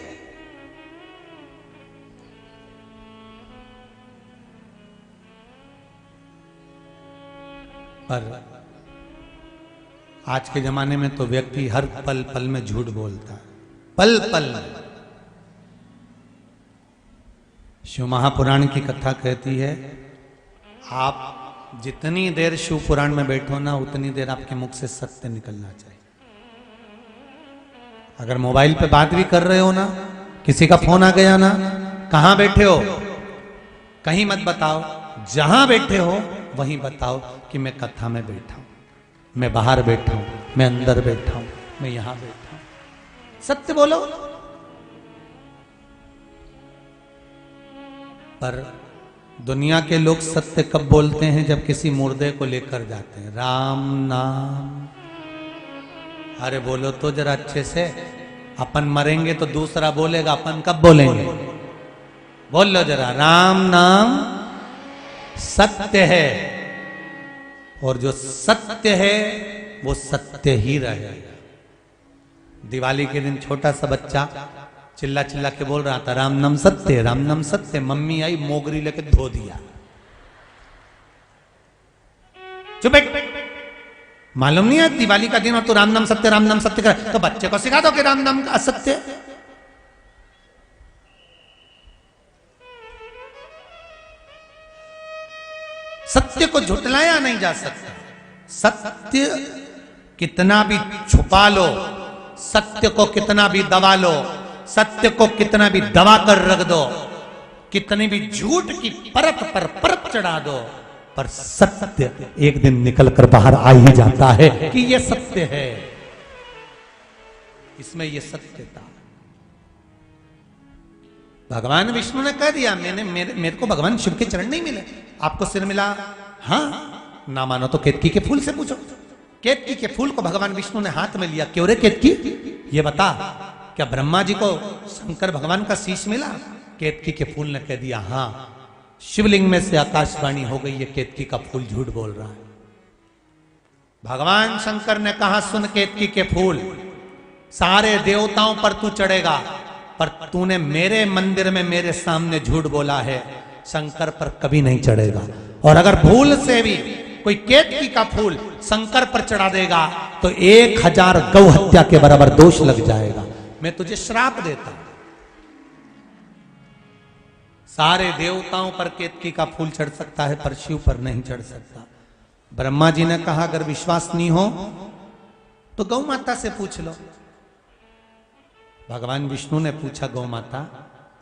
पर आज के जमाने में तो व्यक्ति हर पल पल में झूठ बोलता है, पल पल में। शिव महापुराण की कथा कहती है, आप जितनी देर शिव पुराण में बैठो ना, उतनी देर आपके मुख से सत्य निकलना चाहिए। अगर मोबाइल पे बात भी कर रहे हो ना, किसी का फोन आ गया ना, कहां बैठे हो कहीं मत बताओ, जहां बैठे हो वहीं बताओ कि मैं कथा में बैठा हूं, मैं बाहर बैठा हूं, मैं अंदर बैठा हूं, मैं यहां बैठा हूं। सत्य बोलो। पर दुनिया के लोग सत्य कब बोलते हैं? जब किसी मुर्दे को लेकर जाते हैं। राम नाम, अरे बोलो तो जरा अच्छे से। अपन मरेंगे तो दूसरा बोलेगा, अपन कब बोलेंगे? बोल लो जरा, राम नाम सत्य है, और जो सत्य है वो सत्य ही रहेगा। दिवाली के दिन छोटा सा बच्चा चिल्ला चिल्ला के बोल रहा था राम नाम सत्य, राम नाम सत्य। मम्मी आई, मोगरी लेके धो दिया। चुप बैठ, मालूम नहीं है दिवाली का दिन और तू राम नाम सत्य, राम नाम सत्य कर, तो बच्चे को सिखा दो कि राम नाम असत्य है। सत्य को झुटलाया नहीं जा सकता। सत्य कितना भी छुपा लो, सत्य को कितना भी दबा लो, सत्य को कितना भी दबा कर रख दो, कितनी भी झूठ की परत पर परत चढ़ा दो, पर सत्य एक दिन निकल कर बाहर आ ही जाता है कि यह सत्य है। इसमें यह सत्यता भगवान विष्णु ने कह दिया। मेरे को भगवान शिव के चरण नहीं मिले, आपको सिर मिला। हाँ, ना मानो तो केतकी के फूल से पूछो। केतकी के फूल को भगवान विष्णु ने हाथ में लिया। क्यों रे केतकी, ये बता, क्या ब्रह्मा जी को शंकर भगवान का शीश मिला? केतकी के फूल ने कह दिया हाँ। शिवलिंग में से आकाशवाणी हो गई, ये केतकी का फूल झूठ बोल रहा है। भगवान शंकर ने कहा सुन केतकी के फूल, सारे देवताओं पर तू चढ़ेगा, पर तूने मेरे मंदिर में मेरे सामने झूठ बोला है, शंकर पर कभी नहीं चढ़ेगा। और अगर भूल से भी कोई केतकी का फूल शंकर पर चढ़ा देगा तो 1000 गौ हत्या के बराबर दोष लग जाएगा। मैं तुझे श्राप देता हूं। सारे देवताओं पर केतकी का फूल चढ़ सकता है, पर शिव पर नहीं चढ़ सकता। ब्रह्मा जी ने कहा अगर विश्वास नहीं हो तो गौ माता से पूछ लो। भगवान विष्णु ने पूछा गौ माता,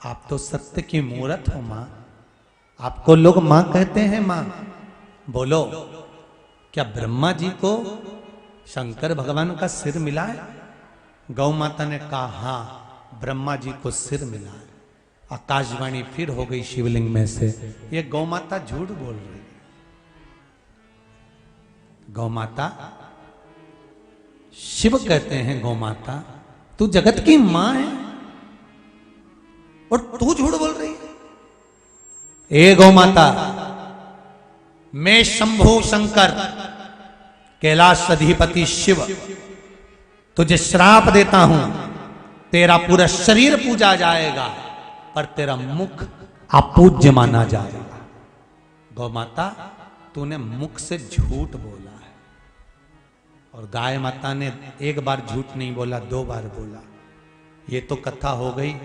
आप तो सत्य की मूरत हो मां, आपको लोग मां कहते हैं मां, बोलो क्या ब्रह्मा जी को शंकर भगवान का सिर मिला है? गौ माता ने कहा हाँ, ब्रह्मा जी को सिर मिला है। आकाशवाणी फिर हो गई शिवलिंग में से, ये गौ माता झूठ बोल रही है। गौ माता, शिव कहते हैं गौ माता तू जगत की मां है और तू झूठ बोल रही है। ए गौ माता, मैं शंभु शंकर कैलाश अधिपति शिव तुझे श्राप देता हूं, तेरा पूरा शरीर पूजा जाएगा पर तेरा मुख अपूज्य माना जाएगा। गौ माता, तूने मुख से झूठ बोला है। और गाय माता ने एक बार झूठ नहीं बोला, 2 बार बोला। ये तो कथा हो गई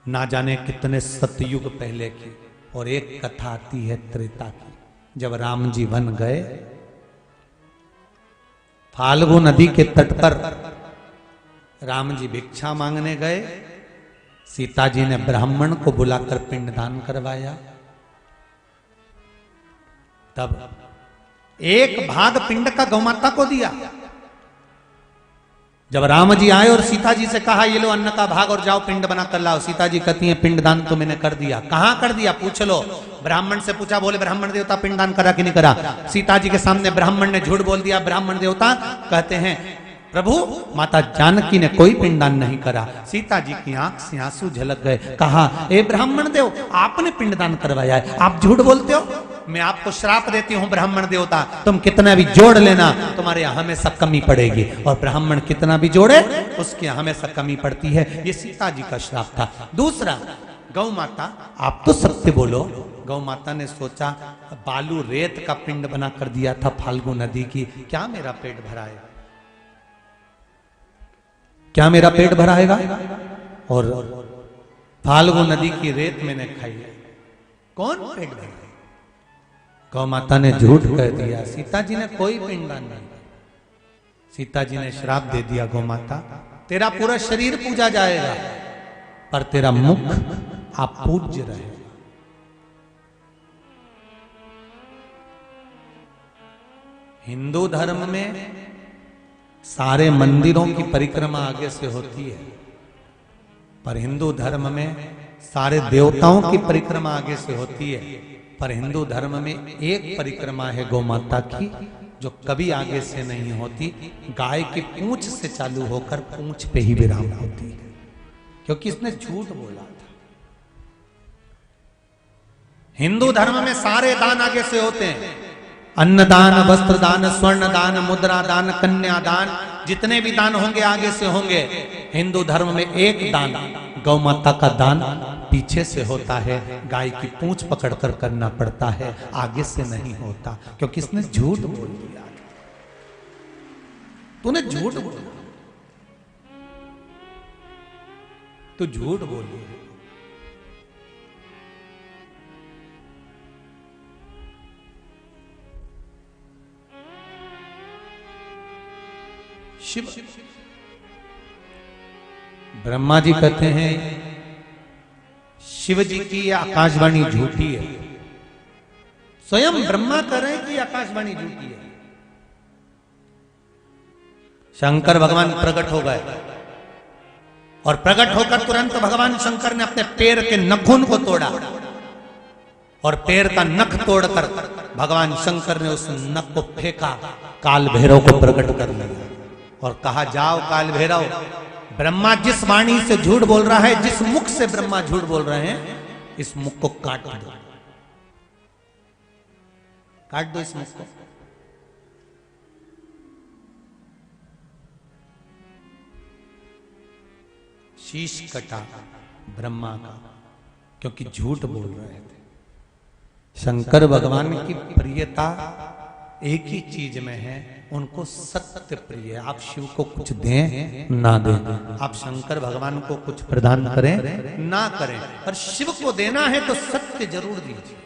ना जाने कितने सतयुग पहले की। और एक कथा आती है त्रेता की, जब राम जी वन गए, फाल्गु नदी के तट पर राम जी भिक्षा मांगने गए। सीता जी ने ब्राह्मण को बुलाकर पिंडदान करवाया। तब एक भाग पिंड का गौमाता को दिया। जब राम जी आए और सीता जी से कहा ये लो अन्न का भाग और जाओ पिंड बना कर लाओ, सीता जी कहती हैं पिंडदान तो मैंने कर दिया। कहां कर दिया पूछ लो। ब्राह्मण से पूछा, बोले ब्राह्मण देवता पिंडदान करा कि नहीं करा? सीता जी के सामने ब्राह्मण ने झूठ बोल दिया। ब्राह्मण देवता कहते हैं प्रभु माता जानकी ने कोई पिंडदान नहीं करा। सीता जी की आंख से आंसू झलक गए। कहा ए ब्राह्मण देव, आपने पिंडदान करवाया है, आप झूठ बोलते हो। मैं आपको श्राप देती हूं ब्राह्मण देवता, तुम कितना भी जोड़ लेना तुम्हारे यहां हमेशा कमी पड़ेगी। और ब्राह्मण कितना भी जोड़े उसके यहां हमेशा कमी पड़ती है। ये सीता जी का श्राप था। दूसरा, गौ माता आप तो सत्य बोलो। गौ माता ने सोचा बालू रेत का पिंड बना कर दिया था फाल्गु नदी की, क्या मेरा पेट भराएगा? क्या मेरा पेट भराएगा? और फाल्गु नदी की रेत मैंने खाई है, कौन पेट भराएगा? गौ माता ने झूठ कह दिया। सीता जी ने कोई पिंडदान नहीं। सीता जी ने श्राप दे दिया, गौ माता तेरा पूरा शरीर पूजा जाएगा पर तेरा मुख अपूज्य रहेगा। हिंदू धर्म में सारे मंदिरों की परिक्रमा आगे से होती है, पर हिंदू धर्म में सारे देवताओं की परिक्रमा आगे से होती है। पर हिंदू धर्म में एक परिक्रमा है गौ माता की जो कभी आगे से नहीं होती, गाय की पूंछ से चालू होकर पूंछ पे ही विराम होती है, क्योंकि इसने झूठ बोला था। हिंदू धर्म में सारे दान आगे से होते हैं। अन्नदान, वस्त्र दान, स्वर्ण दान, मुद्रा दान, कन्या दान, जितने भी दान होंगे आगे से होंगे। हिंदू धर्म में एक दान, गौ माता का दान पीछे से होता है, गाय की पूंछ पकड़कर करना पड़ता है, आगे से नहीं होता, क्योंकि इसने झूठ बोल दिया। तूने झूठ बोला, तू झूठ बोली। शिव, ब्रह्मा जी कहते हैं शिव जी की आकाशवाणी झूठी है। स्वयं ब्रह्मा कह रहे हैं कि आकाशवाणी झूठी है। शंकर भगवान प्रकट हो गए और प्रकट होकर तुरंत भगवान शंकर ने अपने पैर के नखून को तोड़ा और पैर का नख तोड़कर भगवान शंकर ने उस नख को फेंका, काल भैरव को प्रकट कर लिया और कहा, जाओ काल भैरव, ब्रह्मा जिस वाणी से झूठ बोल रहा है, जिस मुख से ब्रह्मा झूठ बोल रहे हैं, इस मुख को काट दो, काट दो इस मुख को। शीश कटा ब्रह्मा का, क्योंकि झूठ बोल रहे थे। शंकर भगवान की प्रियता एक ही चीज में है, उनको सत्य प्रिय है। आप शिव को कुछ दें ना दें, आप शंकर भगवान को कुछ प्रदान करें ना करें, पर शिव को देना है तो सत्य जरूर दीजिए।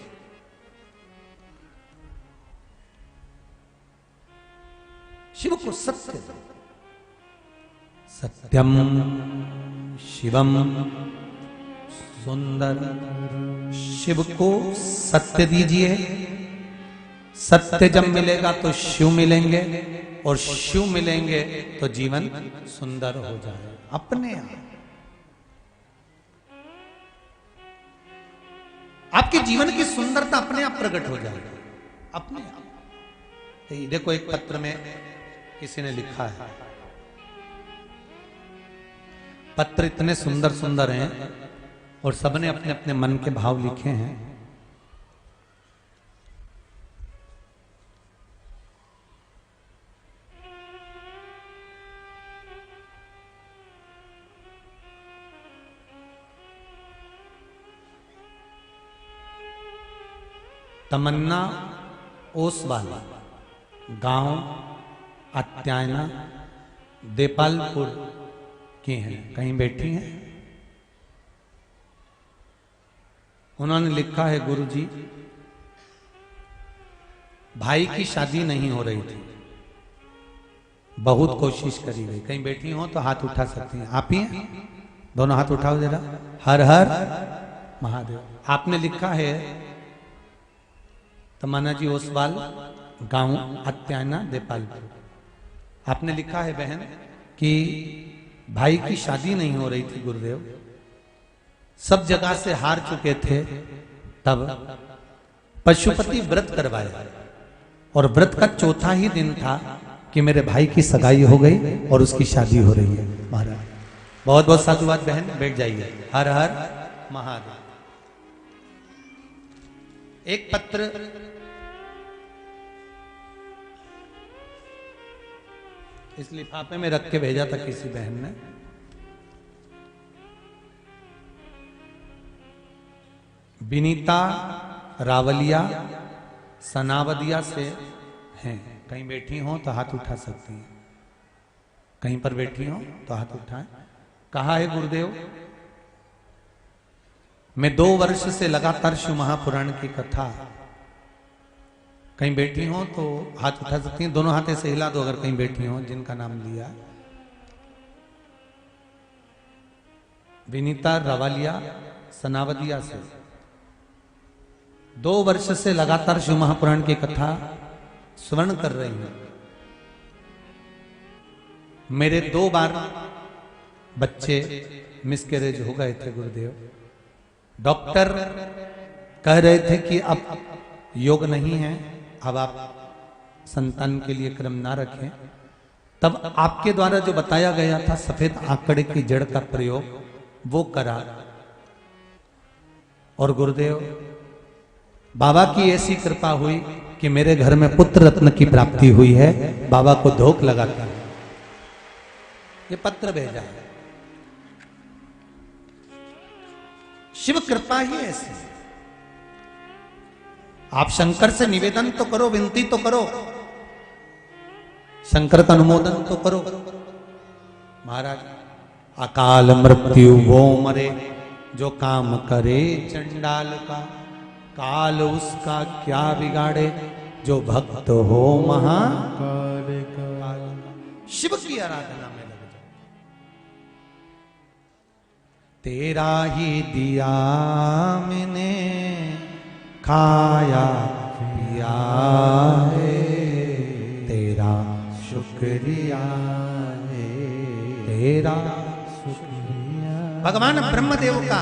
शिव को सत्य दो। सत्यम शिवम सुंदर, शिव को सत्य दीजिए। सत्य जब मिलेगा तो शिव मिलेंगे, और शिव मिलेंगे तो जीवन सुंदर हो जाए अपने आप। आपके जीवन की सुंदरता अपने आप प्रकट हो जाएगी, अपने आप। देखो, एक पत्र में किसी ने लिखा है, पत्र इतने सुंदर सुंदर हैं और सबने अपने अपने मन के भाव लिखे हैं। तमन्ना ओसवाल, गांव अत्यायना, देपालपुर की हैं, कहीं बैठी हैं। उन्होंने लिखा है, गुरुजी, भाई की शादी नहीं हो रही थी, बहुत कोशिश करी गई। कहीं बैठी हो तो हाथ उठा सकती हैं। आप ही हैं? दोनों हाथ उठाओ जरा। हर हर महादेव। आपने लिखा है, तमन्ना जी ओसवाल, गांव अत्यायना, देपालपुर। आपने लिखा है बहन कि भाई की शादी नहीं हो रही थी गुरुदेव, सब जगह से हार चुके थे, तब पशुपति व्रत करवाया और व्रत का चौथा ही दिन था कि मेरे भाई की सगाई हो गई और उसकी शादी हो रही है। महाराज बहुत बहुत साधुवाद बहन, बैठ जाइए। हर हर महादेव। एक पत्र इस लिफाफे में रख के भेजा था किसी बहन ने। विनीता रावलिया सनावदिया से हैं, कहीं बैठी हो तो हाथ उठा सकती हैं, कहीं पर बैठी हो तो हाथ उठाएं। कहा है गुरुदेव, मैं 2 वर्ष से लगातार शिव महापुराण की कथा, कहीं बैठी हो तो हाथ उठा सकती हैं, दोनों हाथ ऐसे हिला दो अगर कहीं बैठी हो जिनका नाम लिया। विनीता रावलिया सनावदिया से 2 वर्ष से लगातार शिव महापुराण की कथा श्रवण कर रही हूं। मेरे 2 बार बच्चे मिसकैरेज हो गए थे गुरुदेव। डॉक्टर कह रहे थे कि अब योग नहीं है, अब आप संतान के लिए क्रम ना रखें। तब आपके द्वारा जो बताया गया था सफेद आंकड़े की जड़ का प्रयोग, वो करा और गुरुदेव बाबा की ऐसी कृपा हुई कि मेरे घर में पुत्र रत्न की प्राप्ति हुई है। बाबा को धोख लगाता है। ये पत्र भेजा है। शिव कृपा ही ऐसी। आप शंकर से निवेदन तो करो, विनती तो करो, शंकर का अनुमोदन तो करो। महाराज, अकाल मृत्यु वो मरे जो काम करे चंडाल का, काल उसका क्या बिगाड़े जो भक्त हो महाकाल का। शिव की आराधना में लग जाओ। तेरा ही दिया मैंने खाया पिया है, तेरा शुक्रिया है, तेरा शुक्रिया। भगवान ब्रह्मदेव का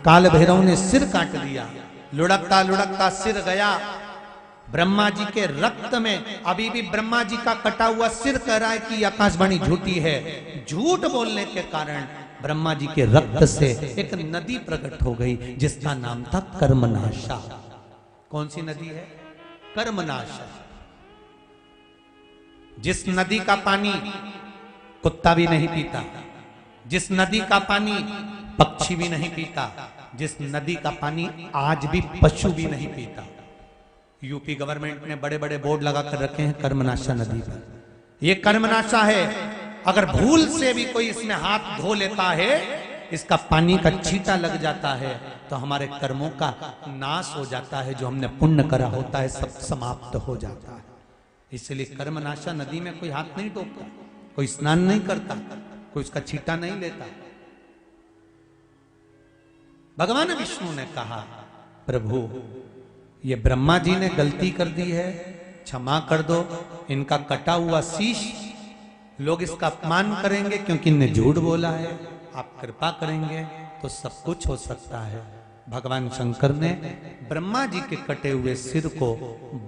काल भैरव ने सिर काट दिया। लुढ़कता लुढ़कता सिर गया ब्रह्मा जी के रक्त में। अभी भी ब्रह्मा जी का कटा हुआ सिर कह रहा है कि आकाशवाणी झूठी है। झूठ बोलने के कारण ब्रह्मा जी के रक्त से एक नदी प्रकट हो गई जिसका नाम था कर्मनाशा। कौन सी नदी है? कर्मनाशा। जिस नदी का पानी कुत्ता भी नहीं पीता, जिस नदी का पानी पक्षी भी नहीं पीता, जिस नदी का पानी आज भी पशु भी नहीं पीता। यूपी गवर्नमेंट ने बड़े बड़े बोर्ड लगा कर रखे हैं कर्मनाशा नदी पर। यह कर्मनाशा है। अगर भूल से भी कोई इसमें हाथ धो लेता है, इसका पानी का छींटा लग जाता है, तो हमारे कर्मों का नाश हो जाता है। जो हमने पुण्य करा होता है सब समाप्त हो जाता है। इसलिए कर्मनाशा नदी में कोई हाथ नहीं डोबता, कोई स्नान नहीं करता, कोई उसका छींटा नहीं लेता। भगवान विष्णु ने कहा, प्रभु ये ब्रह्मा जी ने गलती कर दी है, क्षमा कर दो। इनका कटा हुआ शीश लोग इसका अपमान करेंगे क्योंकि इनने झूठ बोला है। आप कृपा करेंगे तो सब कुछ हो सकता है। भगवान शंकर ने ब्रह्मा जी के कटे हुए सिर को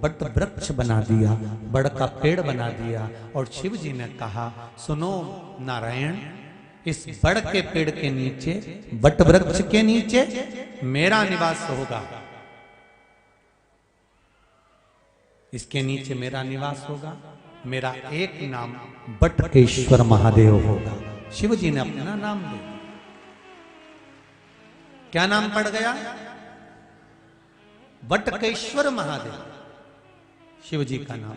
बट वृक्ष बना दिया, बड़ का पेड़ बना दिया। और शिव जी ने कहा, सुनो नारायण, इस बड़ के पेड़ के नीचे, बट वृक्ष के नीचे मेरा निवास होगा। इसके नीचे मेरा निवास होगा। मेरा एक नाम बटकेश्वर महादेव होगा। शिव जी ने अपना नाम दिया। क्या नाम पड़ गया? बटकेश्वर महादेव, शिव जी का नाम।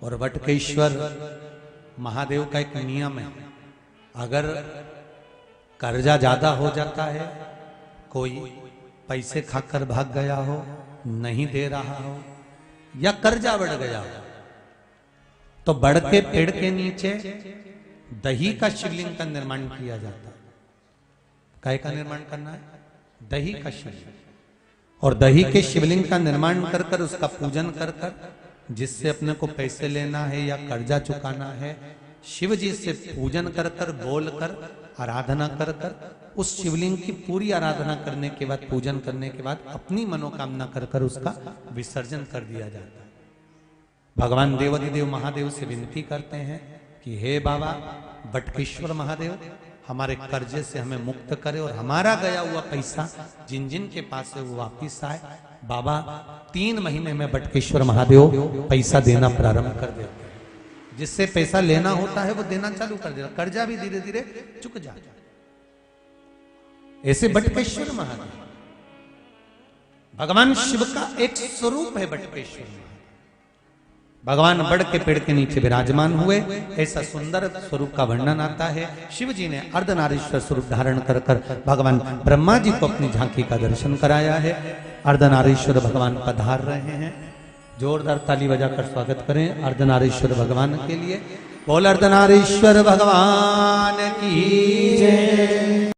और बटकेश्वर महादेव का एक नियम है, अगर कर्जा ज्यादा हो जाता है, कोई पैसे खाकर भाग गया हो, नहीं दे रहा हो, या कर्जा बढ़ गया हो, तो बढ़ के पेड़ के नीचे दही का शिवलिंग का निर्माण किया जाता है। काय का निर्माण करना है? दही का शिवलिंग। और दही के शिवलिंग का निर्माण कर कर उसका पूजन कर कर, जिससे अपने को पैसे लेना है या कर्जा चुकाना है, शिव जी से पूजन कर कर, बोल कर, आराधना कर कर, उस शिवलिंग की पूरी आराधना करने के बाद, पूजन करने के बाद अपनी मनोकामना कर कर उसका विसर्जन कर दिया जाता है। भगवान देवाधिदेव महादेव से विनती करते हैं कि हे बाबा बटकेश्वर महादेव, हमारे कर्जे से हमें मुक्त करे और हमारा गया हुआ पैसा जिन जिन के पास है वो वापिस आए। बाबा 3 महीने में बटकेश्वर महादेव पैसा देना प्रारंभ कर देते हैं। जिससे पैसा लेना होता है वो देना चालू कर देता, कर्जा भी धीरे धीरे चुक जाता। ऐसे बटकेश्वर महादेव भगवान शिव का एक स्वरूप है। बटकेश्वर भगवान बड़ के पेड़ के नीचे विराजमान हुए, ऐसा सुंदर स्वरूप का वर्णन आता है। शिव जी ने अर्धनारीश्वर स्वरूप धारण कर कर भगवान ब्रह्मा जी को अपनी झांकी का दर्शन कराया है। अर्धनारीश्वर भगवान पधार रहे हैं। जोरदार ताली बजाकर स्वागत करें अर्धनारीश्वर भगवान के लिए। बोल अर्धनारीश्वर भगवान की जय।